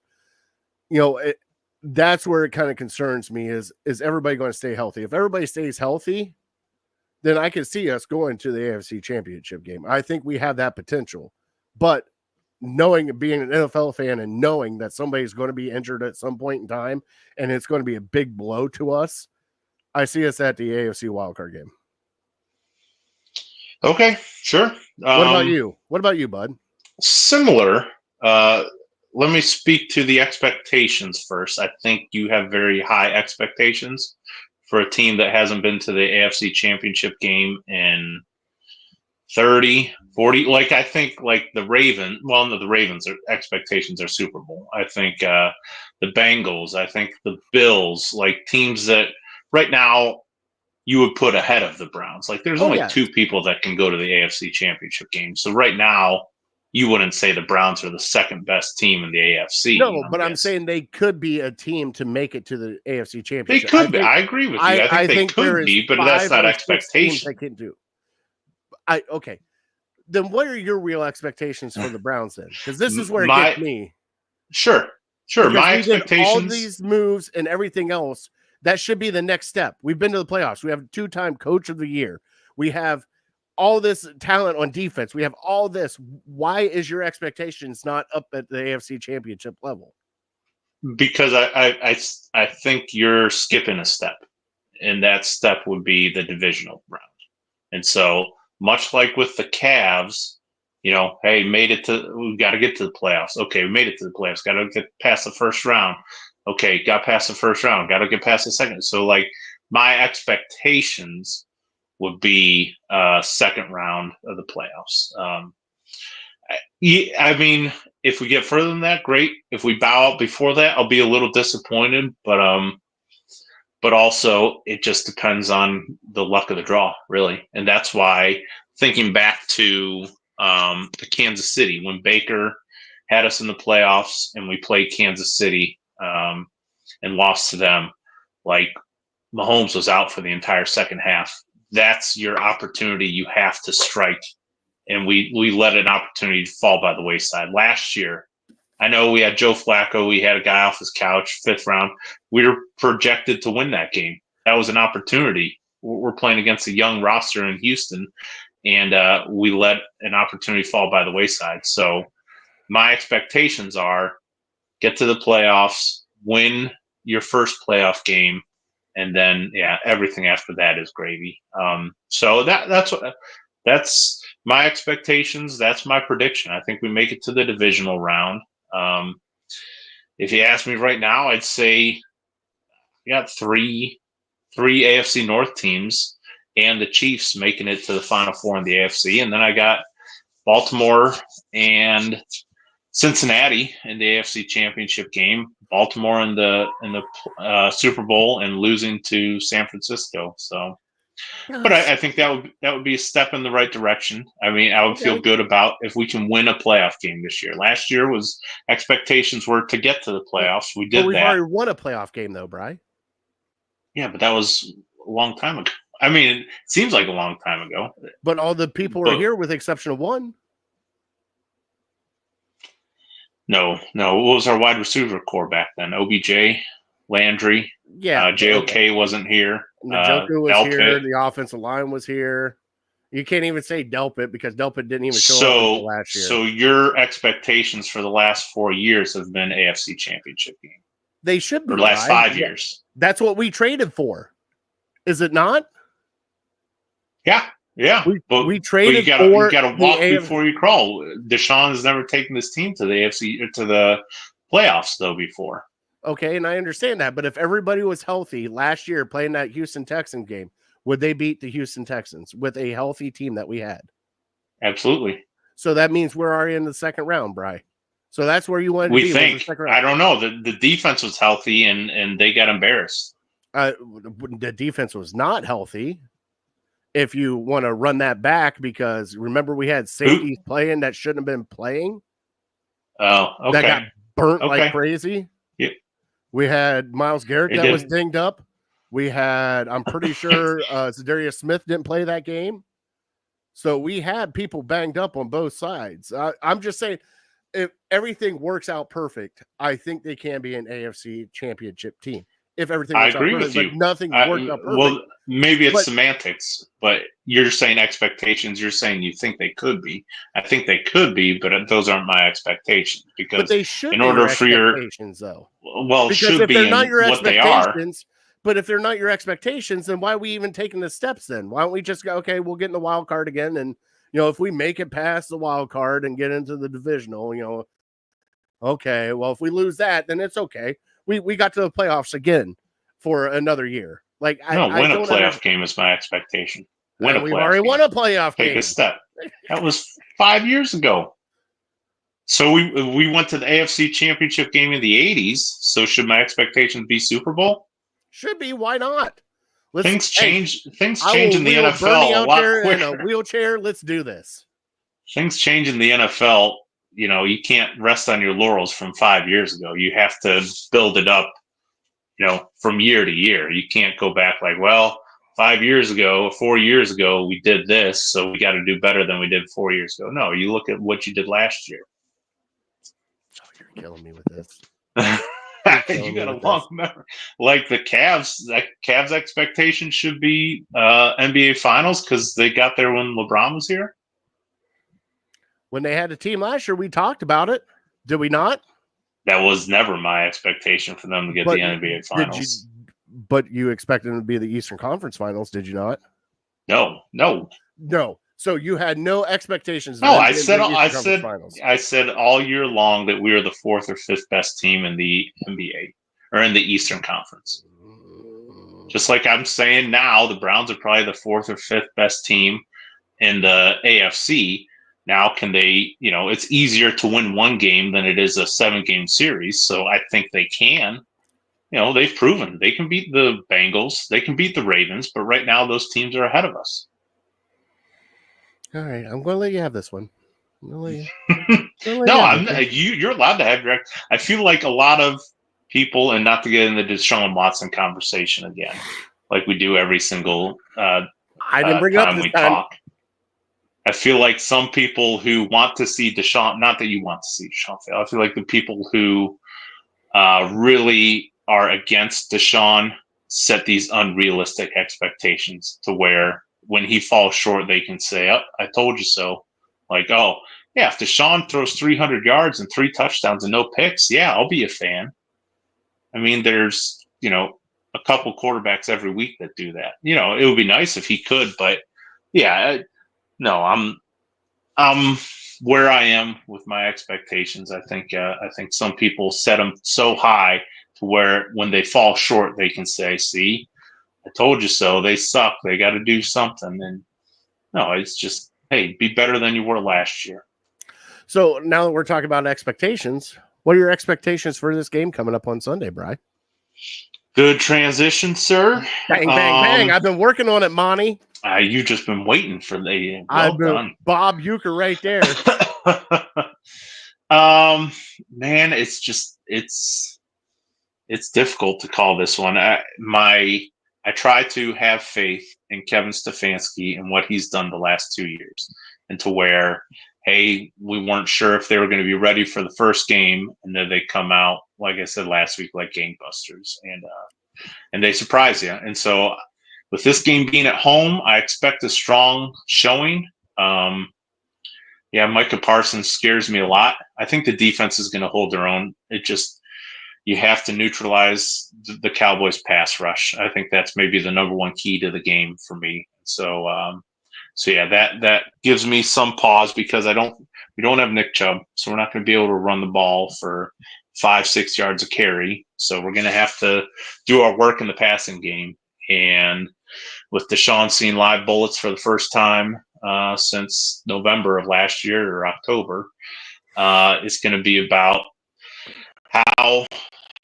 That's where it kind of concerns me is everybody going to stay healthy? If everybody stays healthy, then I can see us going to the AFC Championship game. I think we have that potential. But being an NFL fan and knowing that somebody's going to be injured at some point in time and it's going to be a big blow to us, I see us at the AFC wildcard game. Okay, sure. What about you? What about you, bud? Similar. Let me speak to the expectations first. I think you have very high expectations for a team that hasn't been to the AFC Championship game in 30, 40. Like, I think like the Ravens, the Ravens' expectations are Super Bowl. I think the Bengals, I think the Bills, like teams that right now you would put ahead of the Browns. Like, there's only 2 people that can go to the AFC Championship game. So right now, you wouldn't say the Browns are the second best team in the AFC. No, but I'm saying they could be a team to make it to the AFC Championship. They could be. I agree with you. I think they could be, but that's not expectation. They can do. Okay. then what are your real expectations for the Browns then? Because this is where it My- gets me. Sure. Because My we did all expectations. these moves and everything else. That should be the next step. We've been to the playoffs. We have a 2-time coach of the year. We have all this talent on defense. We have all this. Why is your expectations not up at the AFC Championship level? Because I think you're skipping a step, and that step would be the divisional round. And so, much like with the Cavs, hey, we got to get to the playoffs. Okay, we made it to the playoffs. Got to get past the first round. Okay, got past the first round. Got to get past the second. So, like, my expectations would be second round of the playoffs. I mean, if we get further than that, great. If we bow out before that, I'll be a little disappointed. But also, it just depends on the luck of the draw, really. And that's why, thinking back to the Kansas City, when Baker had us in the playoffs and we played Kansas City and lost to them, like, Mahomes was out for the entire second half. That's your opportunity. You have to strike. And we let an opportunity fall by the wayside. Last year, I know we had Joe Flacco. We had a guy off his couch, 5th round. We were projected to win that game. That was an opportunity. We're playing against a young roster in Houston, and we let an opportunity fall by the wayside. So my expectations are get to the playoffs, win your first playoff game, and then, everything after that is gravy. So that's my expectations. That's my prediction. I think we make it to the divisional round. If you ask me right now, I'd say we got three AFC North teams and the Chiefs making it to the Final Four in the AFC, and then I got Baltimore and Cincinnati in the AFC Championship game. Baltimore in the Super Bowl and losing to San Francisco. So, but I think that would be a step in the right direction. I mean, I would feel good about if we can win a playoff game this year. Last year was expectations were to get to the playoffs. We did we've that. already won a playoff game though, Bri. Yeah, but that was a long time ago. I mean, it seems like a long time ago. But all the people are here with the exception of one. No. What was our wide receiver core back then? OBJ, Landry. Yeah. JOK wasn't here. Njoku was Delpit. here. The offensive line was here. You can't even say Delpit because Delpit didn't even show up until last year. So your expectations for the last 4 years have been AFC Championship game. They should be. Or the last 5 years. That's what we traded for. Is it not? Yeah. We traded you gotta walk before you crawl. Deshaun has never taken this team to the AFC or to the playoffs though before. Okay, and I understand that, but if everybody was healthy last year playing that Houston Texans game, would they beat the Houston Texans with a healthy team that we had? Absolutely. So that means we're already in the second round, Bri. So that's where you wanted to be. We think. I don't know. The defense was healthy and they got embarrassed. The defense was not healthy. If you want to run that back, because remember we had safeties playing that shouldn't have been playing. Oh, okay. That got burnt like crazy. Yep. We had Myles Garrett that was dinged up. We had, I'm pretty sure Zadarius Smith didn't play that game. So we had people banged up on both sides. I'm just saying, if everything works out perfect, I think they can be an AFC Championship team. If everything works I agree out perfect, with you. but nothing worked out perfect. Well, maybe it's semantics, but you're saying expectations. You're saying you think they could be. I think they could be, but those aren't my expectations. Because but they should in be order your for your expectations, though. Well, because should if be they're not your what they are. expectations, but if they're not your expectations, then why are we even taking the steps? Then why don't we just go? Okay, we'll get in the wild card again, and if we make it past the wild card and get into the divisional, okay. Well, if we lose that, then it's okay. We got to the playoffs again for another year. Like win a playoff game is my expectation. We've already won a playoff game. Take a step. That was 5 years ago. So we went to the AFC Championship game in the 80s. So should my expectations be Super Bowl? Should be. Why not? Things change. Things change in the NFL a lot quicker. In a wheelchair. Let's do this. Things change in the NFL. You can't rest on your laurels from 5 years ago. You have to build it up. From year to year. You can't go back like, well, 5 years ago, 4 years ago, we did this, so we got to do better than we did 4 years ago. No, you look at what you did last year. Oh, you're killing me with this. You got a long memory. Like the Cavs expectation should be NBA Finals because they got there when LeBron was here. When they had a team last year, we talked about it. Did we not? That was never my expectation for them to get the NBA Finals. But you expected them to be the Eastern Conference Finals, did you not? No. So you had no expectations. No, I said all year long that we were the 4th or 5th best team in the NBA or in the Eastern Conference. Just like I'm saying now, the Browns are probably the 4th or 5th best team in the AFC. Now, can they, it's easier to win one game than it is a 7-game series. So I think they can. They've proven they can beat the Bengals. They can beat the Ravens. But right now, those teams are ahead of us. All right. I'm going to let you have this one. No, you're allowed to have your. I feel like a lot of people, and not to get into the Deshaun Watson conversation again, like we do every single I didn't bring up time this we time. talk. I feel like some people who want to see Deshaun, not that you want to see Deshaun fail, I feel like the people who really are against Deshaun set these unrealistic expectations to where when he falls short, they can say, "Oh, I told you so." Like, oh, yeah, if Deshaun throws 300 yards and 3 touchdowns and no picks, yeah, I'll be a fan. I mean, there's, a couple quarterbacks every week that do that. It would be nice if he could, but yeah, no, I'm where I am with my expectations. I think some people set them so high to where when they fall short, they can say, "See, I told you so. They suck. They got to do something." And no, it's just, hey, be better than you were last year. So now that we're talking about expectations, what are your expectations for this game coming up on Sunday, Bri? Good transition, sir. Bang, bang, bang. I've been working on it, Monty. You've just been waiting for the I've been Bob Uecker right there. Man, it's difficult to call this one. I try to have faith in Kevin Stefanski and what he's done the last 2 years, and to where, hey, we weren't sure if they were going to be ready for the first game, and then they come out, like I said last week, like gangbusters, and they surprise you. And so, with this game being at home, I expect a strong showing. Micah Parsons scares me a lot. I think the defense is going to hold their own. You have to neutralize the Cowboys pass rush. I think that's maybe the number one key to the game for me. So that gives me some pause because we don't have Nick Chubb, so we're not going to be able to run the ball for 5-6 yards a carry. So we're going to have to do our work in the passing game. And with Deshaun seeing live bullets for the first time since November of last year or October, it's going to be about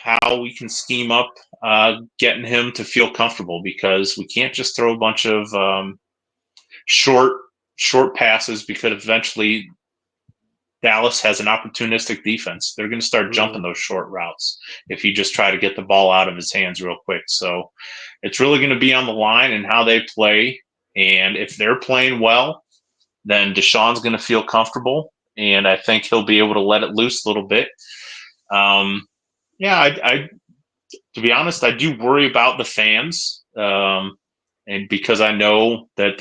how we can scheme up getting him to feel comfortable, because we can't just throw a bunch of short passes, because eventually Dallas has an opportunistic defense. They're going to start jumping those short routes if you just try to get the ball out of his hands real quick. So it's really going to be on the line and how they play. And if they're playing well, then Deshaun's going to feel comfortable, and I think he'll be able to let it loose a little bit. I to be honest, I do worry about the fans, and because I know that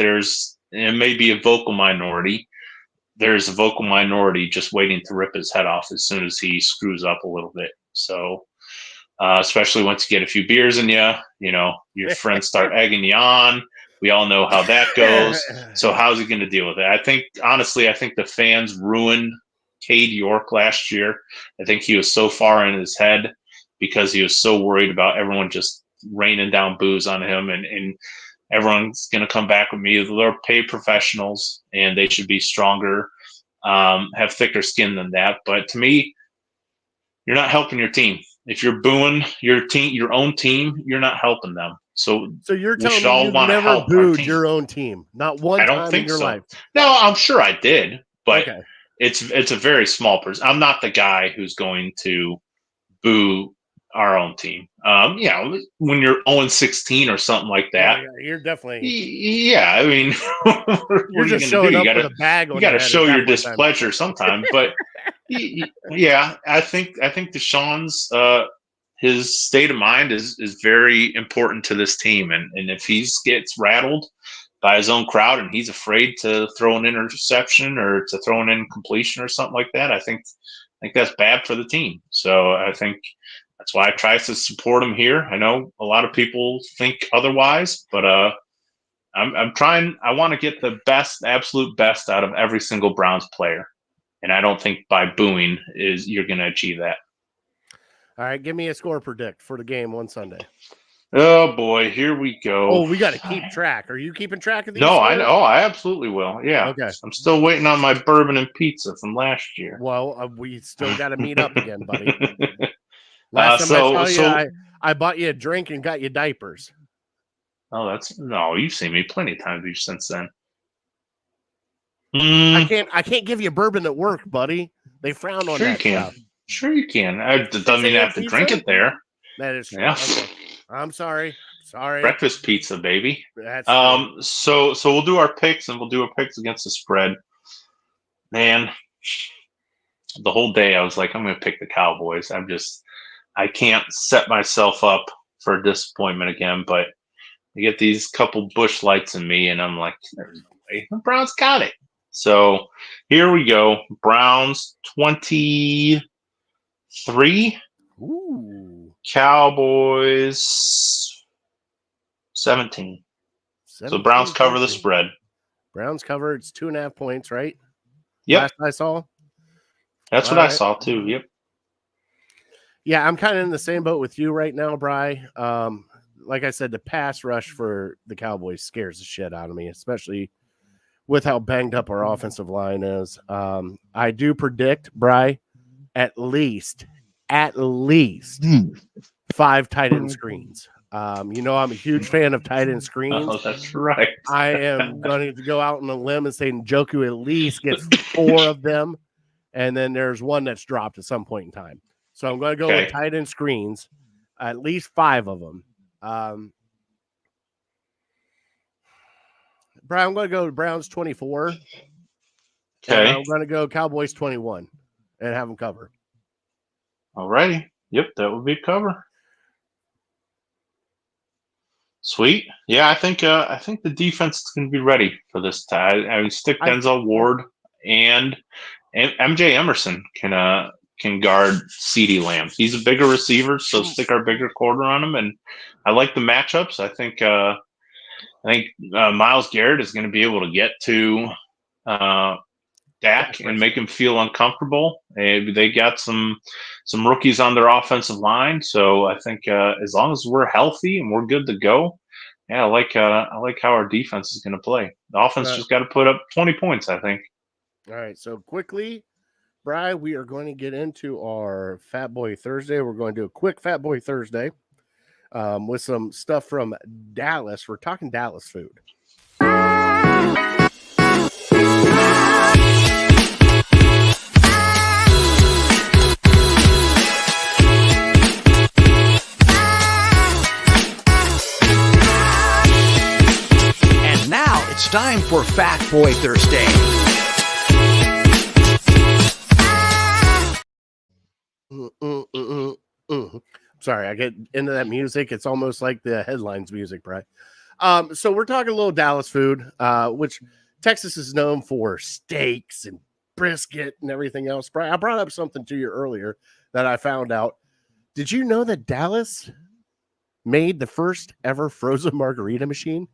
it may be a vocal minority. There's a vocal minority just waiting to rip his head off as soon as he screws up a little bit. So, especially once you get a few beers in you, your friends start egging you on. We all know how that goes. So how's he going to deal with it? I think the fans ruined Cade York last year. I think he was so far in his head because he was so worried about everyone just raining down booze on him, and everyone's going to come back with me. They're paid professionals, and they should be stronger, have thicker skin than that. But to me, you're not helping your team. If you're booing your own team, you're not helping them. So you're telling me you've never booed your own team? Not one time in your life? No, I'm sure I did, but it's a very small person. I'm not the guy who's going to boo our own team. When you're 0-16 or something like that, Yeah, you're definitely yeah. I mean, what you're are you just going to showing do? up with a bag You on got your to head at show that your point in time. displeasure sometime. But yeah, I think Deshaun's his state of mind is very important to this team, and if he gets rattled by his own crowd and he's afraid to throw an interception or to throw an incompletion or something like that, I think that's bad for the team. So I think that's why I try to support him here. I know a lot of people think otherwise, but I'm trying. I want to get the absolute best out of every single Browns player, and I don't think by booing you're going to achieve that. All right, give me a score predict for the game on Sunday. Oh boy, here we go. Oh, we got to keep track. Are you keeping track of these? No, I scores? know. Oh, I absolutely will. Yeah. Okay. I'm still waiting on my bourbon and pizza from last year. Well, we still got to meet up again, buddy. Last time I saw you, I bought you a drink and got you diapers. Oh, you've seen me plenty of times since then. I can't give you bourbon at work, buddy. They frown on that stuff. Sure you can. It doesn't mean I have to drink it there. That is true. Yeah. Okay. I'm sorry. Breakfast pizza, baby. That's so we'll do our picks, and we'll do our picks against the spread. Man, the whole day I was like, I'm going to pick the Cowboys. I can't set myself up for a disappointment again, but I get these couple bush lights in me, and I'm like, there's no way. The Browns got it. So here we go. Browns 23. Ooh. Cowboys 17. So Browns cover the spread. Browns cover. It's 2.5 points, right? Yep. Last I saw. That's what I saw too. Yep. Yeah, I'm kind of in the same boat with you right now, Bri. Like I said, the pass rush for the Cowboys scares the shit out of me, especially with how banged up our offensive line is. I do predict, Bri, at least 5 tight end screens. I'm a huge fan of tight end screens. Oh, that's right. I am going to go out on a limb and say Njoku at least gets 4 of them, and then there's one that's dropped at some point in time. So I'm going to go with tight end screens, at least 5 of them. Brian, I'm going to go Browns 24. Okay. I'm going to go Cowboys 21 and have them cover. All righty. Yep, that would be a cover. Sweet. Yeah, I think the defense is going to be ready for this. I would stick Denzel Ward and MJ Emerson can guard CeeDee Lamb. He's a bigger receiver, so stick our bigger quarter on him. And I like the matchups. I think Myles Garrett is going to be able to get to Dak and make him feel uncomfortable. They got some rookies on their offensive line, so I think as long as we're healthy and we're good to go, yeah, I like how our defense is going to play. The offense just got to put up 20 points, I think. All right, so quickly, Bri, we are going to get into our Fat Boy Thursday. We're going to do a quick Fat Boy Thursday with some stuff from Dallas. We're talking Dallas food. And now it's time for Fat Boy Thursday. Sorry, I get into that music. It's almost like the headlines music, Bri. So we're talking a little Dallas food, which Texas is known for steaks and brisket and everything else. Bri, I brought up something to you earlier that I found out. Did you know that Dallas made the first ever frozen margarita machine?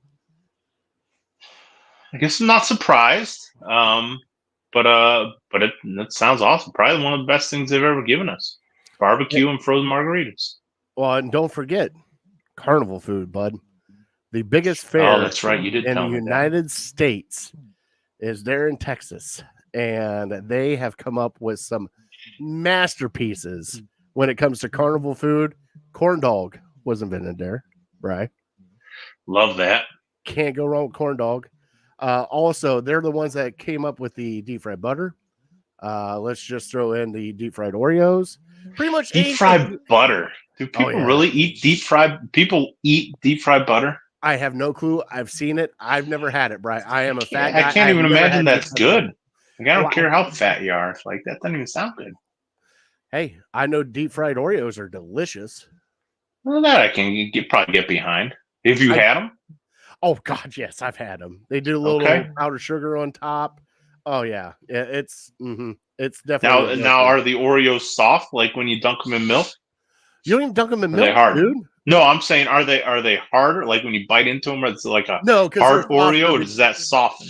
I guess I'm not surprised, but it sounds awesome. Probably one of the best things they've ever given us: barbecue and frozen margaritas. Well, and don't forget carnival food, bud. The biggest fair that's right. You did in tell the me United States is there in Texas, and they have come up with some masterpieces when it comes to carnival food. Corn dog was invented there, right? Love that. Can't go wrong with corn dog. Also, they're the ones that came up with the deep fried butter. Let's just throw in the deep fried Oreos. Pretty much Deep anything. fried butter. Do Oh, people yeah. really eat deep fried? People eat deep fried butter? I have no clue. I've seen it. I've never had it, Brian. I am a fat I guy. can't I've even never imagine had deep that's fried butter. good. Like, I don't Well, care how fat you are. Like, that doesn't even sound good. Hey, I know deep fried Oreos are delicious. Well, that I can probably get behind. Have you had them? Oh God, yes, I've had them. They do a little Okay. powdered sugar on top. Oh yeah, it's Now, definitely. now are the Oreos soft like when you dunk them in milk? You don't even dunk them in Are they milk, hard? dude. No, I'm saying are they harder? Like when you bite into them, or it's like a No, because hard Oreo, or does that soften?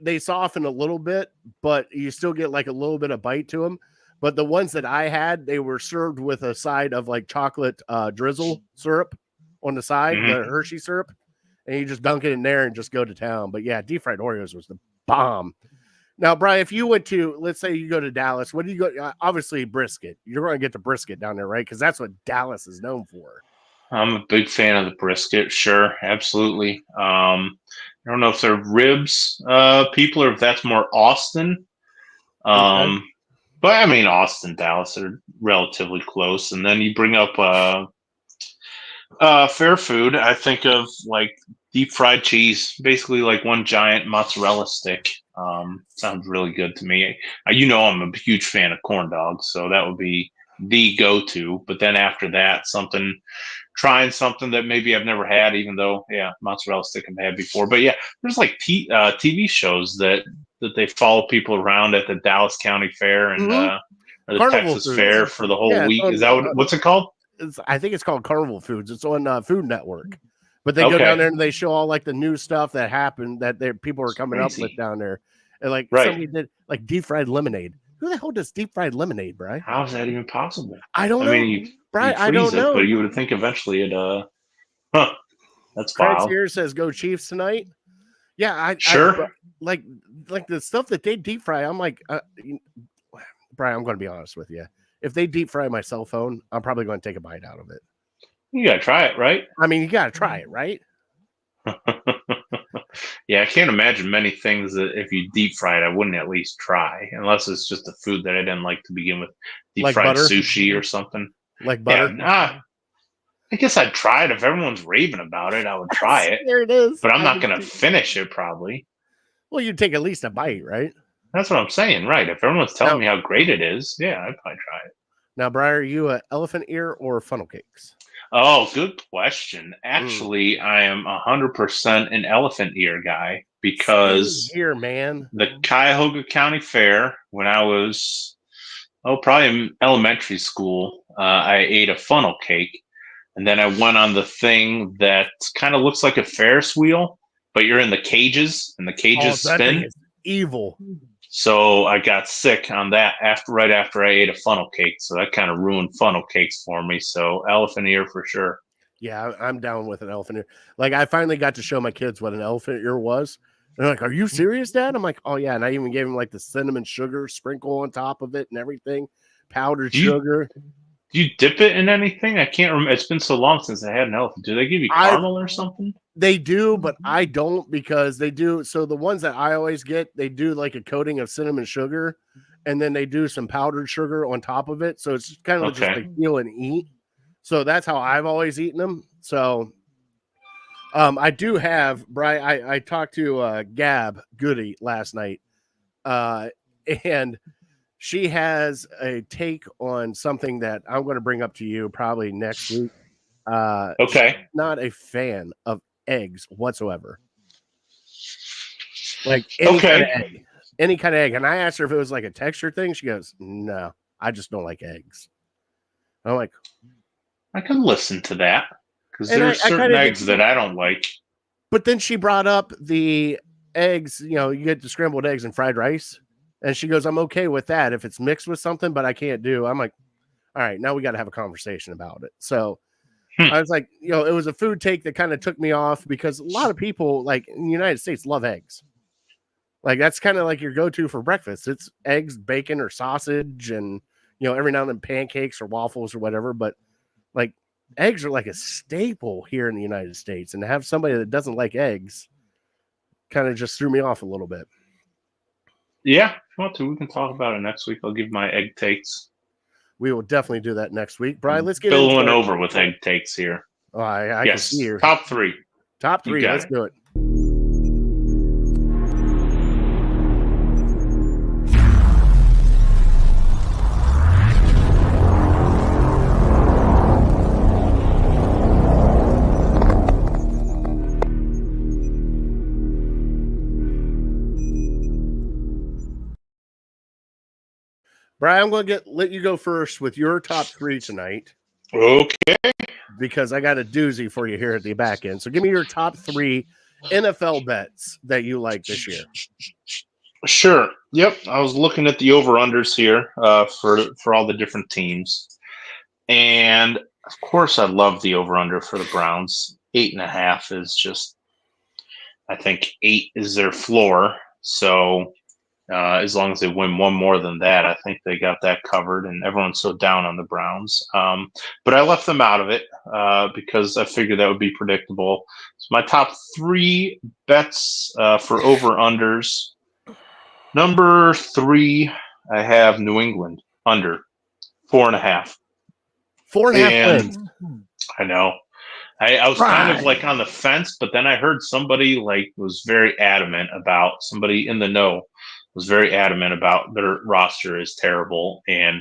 They soften a little bit, but you still get like a little bit of bite to them. But the ones that I had, they were served with a side of like chocolate drizzle syrup on the side, the Hershey syrup, and you just dunk it in there and just go to town. But yeah, deep fried Oreos was the bomb. Now, Brian, if you went to, let's say you go to Dallas, what do you go? Obviously, brisket. You're going to get the brisket down there, right? Because that's what Dallas is known for. I'm a big fan of the brisket. Sure, absolutely. I don't know if they're ribs people or if that's more Austin. Okay. But I mean, Austin, Dallas are relatively close. And then you bring up fair food. I think of like deep fried cheese, basically like one giant mozzarella stick. Sounds really good to me. You know, I'm a huge fan of corn dogs, so that would be the go-to. But then after that, trying something that maybe I've never had, even though, yeah, mozzarella stick I've had before. But yeah, there's like TV shows that they follow people around at the Dallas County Fair and or the Carnival Texas foods. Fair for the whole Yeah, week. Is that what's it called? I think it's called Carnival Foods. It's on Food Network. But they go Okay. down there and they show all like the new stuff that happened that people are coming up with down there. And like somebody did like deep fried lemonade. Who the hell does deep fried lemonade, Brian? How is that even possible? I don't know. I mean, Brian, you I don't freeze it, know. but you would think eventually it. That's Craig wild. here says go Chiefs tonight. Yeah, Sure. like the stuff that they deep fry. I'm like, Brian, I'm going to be honest with you. If they deep fry my cell phone, I'm probably going to take a bite out of it. You gotta try it, right? I mean, you got to try it, right? Yeah, I can't imagine many things that if you deep fry it, I wouldn't at least try, unless it's just a food that I didn't like to begin with. Deep Like fried butter? sushi or something. Like butter. Yeah, I guess I'd try it if everyone's raving about it. I would try it, There it is. but I'm not gonna finish it probably. Well, you take at least a bite, right? That's what I'm saying, right? If everyone's telling me how great it is, yeah, I'd probably try it. Now, Brian, are you a elephant ear or funnel cakes? Oh, good question. Actually, I am 100% an elephant ear guy because here, man, the Cuyahoga County Fair, when I was, probably in elementary school, I ate a funnel cake. And then I went on the thing that kind of looks like a Ferris wheel, but you're in the cages and the cages that thing spin. is evil. So I got sick on that right after I ate a funnel cake. So that kind of ruined funnel cakes for me. So elephant ear for sure. Yeah, I'm down with an elephant ear. Like I finally got to show my kids what an elephant ear was. They're like, "Are you serious, Dad?" I'm like, "Oh yeah." And I even gave them like the cinnamon sugar sprinkle on top of it and everything, powdered sugar. Do you dip it in anything? I can't remember. It's been so long since I had an elephant. Do they give you caramel or something? They do, but I don't because they do. So the ones that I always get, they do like a coating of cinnamon sugar, and then they do some powdered sugar on top of it. So it's kind of just like peel and eat. So that's how I've always eaten them. So I do have, Brian, I talked to Gab Goody last night, and she has a take on something that I'm going to bring up to you probably next week. She's not a fan of eggs whatsoever. Like any kind of egg. Any kind of egg. And I asked her if it was like a texture thing. She goes, "No, I just don't like eggs." I'm like, I can listen to that because there's certain eggs that I don't like. But then she brought up the eggs, you get the scrambled eggs and fried rice. And she goes, "I'm okay with that if it's mixed with something, but I can't do." I'm like, all right, now we got to have a conversation about it. So I was like, it was a food take that kind of took me off because a lot of people like in the United States love eggs. Like that's kind of like your go-to for breakfast. It's eggs, bacon, or sausage, and every now and then pancakes or waffles or whatever. But like eggs are like a staple here in the United States, and to have somebody that doesn't like eggs kind of just threw me off a little bit. Yeah, if you want to, we can talk about it next week. I'll give my egg takes. We will definitely do that next week. Brian, let's get Billowing into it. over with egg takes here. Oh, I can Yes, see you. top three. Top You 3. got Let's it. do it. Brian, I'm going to let you go first with your top 3 tonight Okay. because I got a doozy for you here at the back end. So give me your top 3 NFL bets that you like this year. Sure. Yep. I was looking at the over-unders here for all the different teams. And of course I love the over-under for the Browns. 8.5 is just, I think 8 is their floor. So as long as they win one more than that, I think they got that covered. And everyone's so down on the Browns. But I left them out of it because I figured that would be predictable. So my top 3 bets for over-unders. Number 3, I have New England under 4.5. 4.5 wins. I know. I was kind of like on the fence, but then I heard somebody was very adamant about somebody in the know was very adamant about their roster is terrible and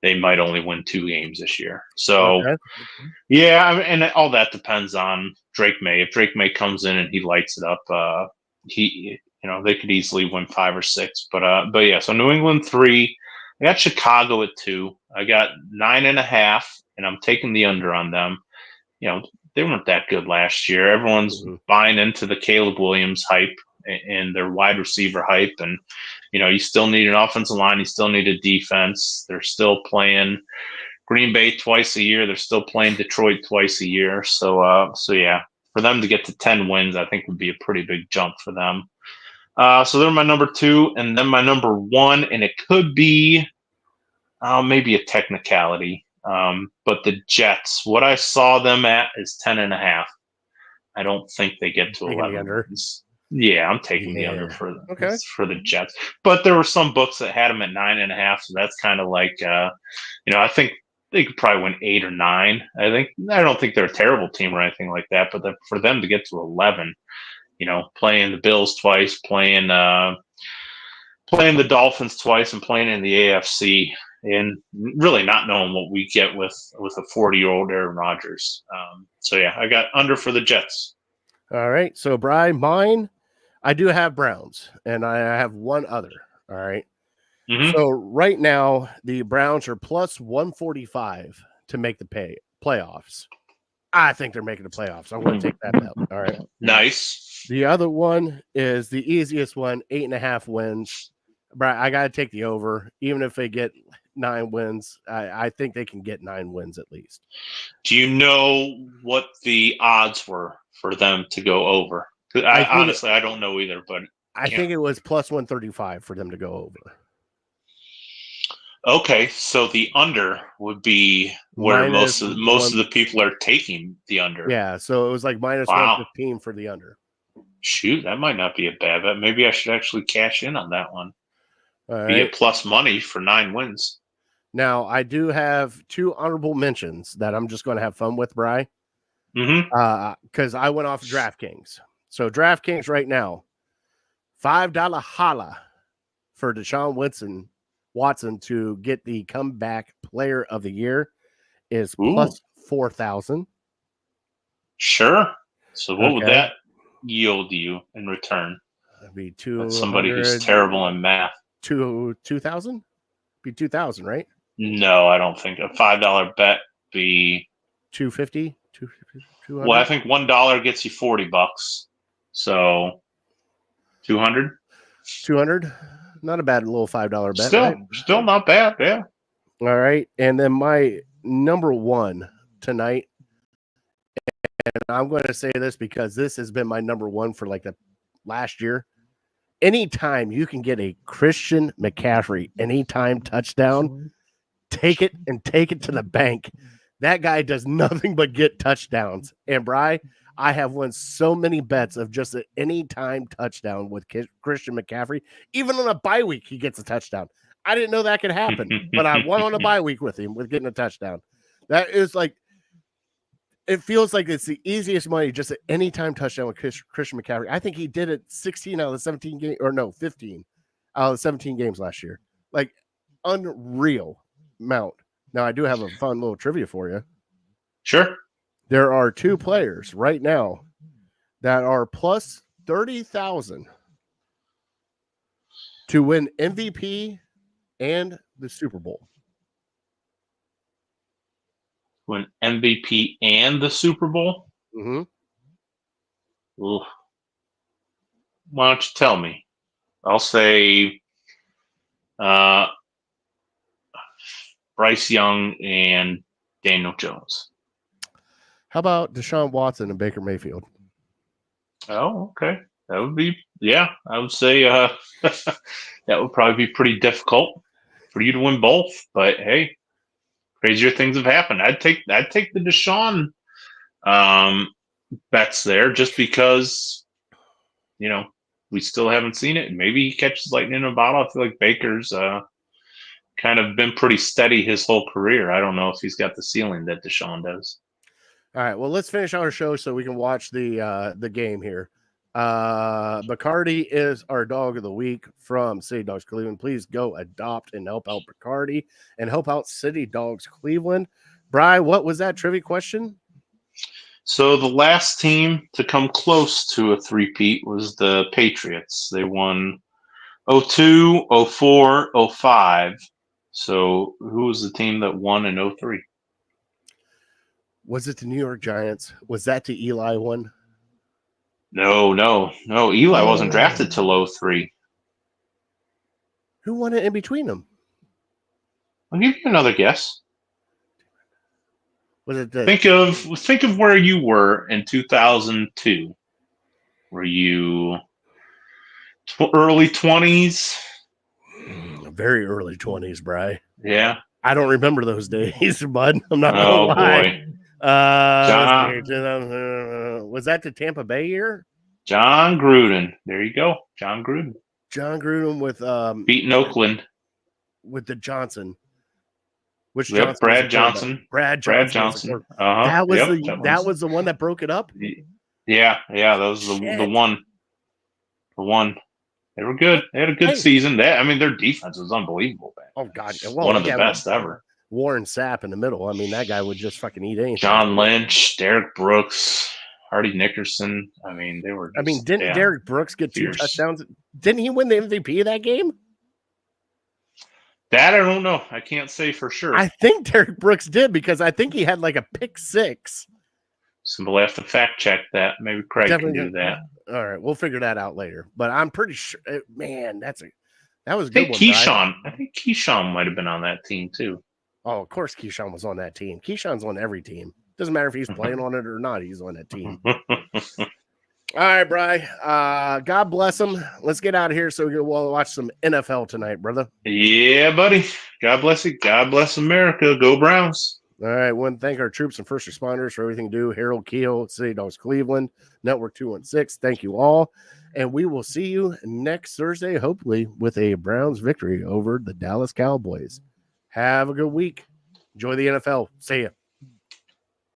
they might only win 2 games this year. So Okay. yeah, I mean, and all that depends on Drake May. If Drake May comes in and he lights it up, they could easily win 5 or 6. But yeah, so New England 3. I got Chicago at 2. I got 9.5, and I'm taking the under on them. They weren't that good last year. Everyone's buying into the Caleb Williams hype and their wide receiver hype, and you still need an offensive line. You still need a defense. They're still playing Green Bay twice a year. They're still playing Detroit twice a year. So yeah, for them to get to 10 wins, I think would be a pretty big jump for them. So they're my number 2, and then my number 1, and it could be maybe a technicality. But the Jets, what I saw them at is 10.5. I don't think they get to Taking 11 the under. wins. Yeah, I'm taking the under Yeah. for Okay. for the Jets. But there were some books that had them at 9.5, so that's kind of like I think they could probably win 8 or 9. I don't think they're a terrible team or anything like that, but for them to get to 11, playing the Bills twice, playing the Dolphins twice, and playing in the AFC, and really not knowing what we get with a 40-year-old Aaron Rodgers. So yeah, I got under for the Jets. All right. So, Brian, mine, I do have Browns, and I have one other. All right. Mhm. So, right now, the Browns are plus 145 to make the playoffs. I think they're making the playoffs. I'm going to take that bet. All right. Nice. The other one is the easiest one, 8.5 wins. Brian, I got to take the over. Even if they get 9 wins, I think they can get 9 wins at least. Do you know what the odds were for them to go over? Honestly, I don't know either, but I think it was plus 135 for them to go over. Okay, so the under would be where most of the people are taking the under. Yeah, so it was like minus 115 for the under. Shoot, that might not be a bad bet. Maybe I should actually cash in on that one. All Be right. at plus money for 9 wins. Now, I do have 2 honorable mentions that I'm just going to have fun with, Bri. Because I went off DraftKings. So DraftKings right now, $5 holla for Deshaun Watson to get the comeback player of the year is plus 4,000. Sure. So what would that yield you in return? That'd be 200. That's somebody who's terrible in math. 2,000? Be 2,000, right? No, I don't think a $5 bet be 250. 200? Well, I think $1 gets you $40. So 200. 200. Not a bad little $5 bet. Still not bad. Yeah. All right. And then my number 1 tonight, and I'm going to say this because this has been my number 1 for like the last year. Anytime you can get a Christian McCaffrey anytime touchdown, take it and take it to the bank. That guy does nothing but get touchdowns. And Bri, I have won so many bets of just an anytime touchdown with Christian McCaffrey. Even on a bye week, he gets a touchdown. I didn't know that could happen, but I won on a bye week with him with getting a touchdown. That is like, it feels like it's the easiest money, just at any time touchdown with Christian McCaffrey. I think he did it 16 out of the 17 games, or no, 15 out of the 17 games last year. Like, unreal amount. Now, I do have a fun little trivia for you. Sure. There are 2 players right now that are plus 30,000 to win MVP and the Super Bowl. Win MVP and the Super Bowl? Mm-hmm. Ooh. Why don't you tell me? I'll say Bryce Young and Daniel Jones. How about Deshaun Watson and Baker Mayfield? Oh, okay. That would be, yeah, I would say that would probably be pretty difficult for you to win both. But hey, crazier things have happened. I'd take the Deshaun bets there just because, we still haven't seen it. Maybe he catches lightning in a bottle. I feel like Baker's kind of been pretty steady his whole career. I don't know if he's got the ceiling that Deshaun does. All right, well, let's finish our show so we can watch the game here. Bacardi is our dog of the week from City Dogs Cleveland. Please go adopt and help out Bacardi and help out City Dogs Cleveland. Bri, what was that trivia question? So the last team to come close to a three-peat was the Patriots. They won 02, 04, 05. So who was the team that won in 03? Was it the New York Giants? Was that the Eli one? No. Eli wasn't drafted till 03. Who won it in between them? I'll give you another guess. Was it the Think of where you were in 2002. Were you early 20s? very early 20s, Bri? Yeah. I don't remember those days, bud. I'm not gonna lie. Boy. Was that the Tampa Bay year? John Gruden. There you go. John Gruden. John Gruden with beating Oakland. With the Johnson. Which Yep, Johnson? Brad Johnson. Brad Johnson. Uh-huh. That was Yep, that was the one that broke it up. Yeah, that was the one. The one. They were good. They had a good season. Their defense was unbelievable, man. Oh God, well, one of the best ever. Warren Sapp in the middle. I mean, that guy would just fucking eat anything. John Lynch, Derek Brooks, Hardy Nickerson. I mean, they were. Didn't Derek Brooks get 2 touchdowns? Didn't he win the MVP of that game? That I don't know. I can't say for sure. I think Derek Brooks did because I think he had like a pick 6. Somebody have to fact check that. Maybe Craig can do that. All right, we'll figure that out later. But I'm pretty sure, man, that was a good one. I think Keyshawn might have been on that team too. Oh, of course, Keyshawn was on that team. Keyshawn's on every team. Doesn't matter if he's playing on it or not. He's on that team. All right, Bri. God bless him. Let's get out of here so we'll watch some NFL tonight, brother. Yeah, buddy. God bless you. God bless America. Go Browns. All right. I want to thank our troops and first responders for everything they do. Harold Keogh, City Dogs Cleveland, Network 216. Thank you all. And we will see you next Thursday, hopefully, with a Browns victory over the Dallas Cowboys. Have a good week. Enjoy the NFL. See ya.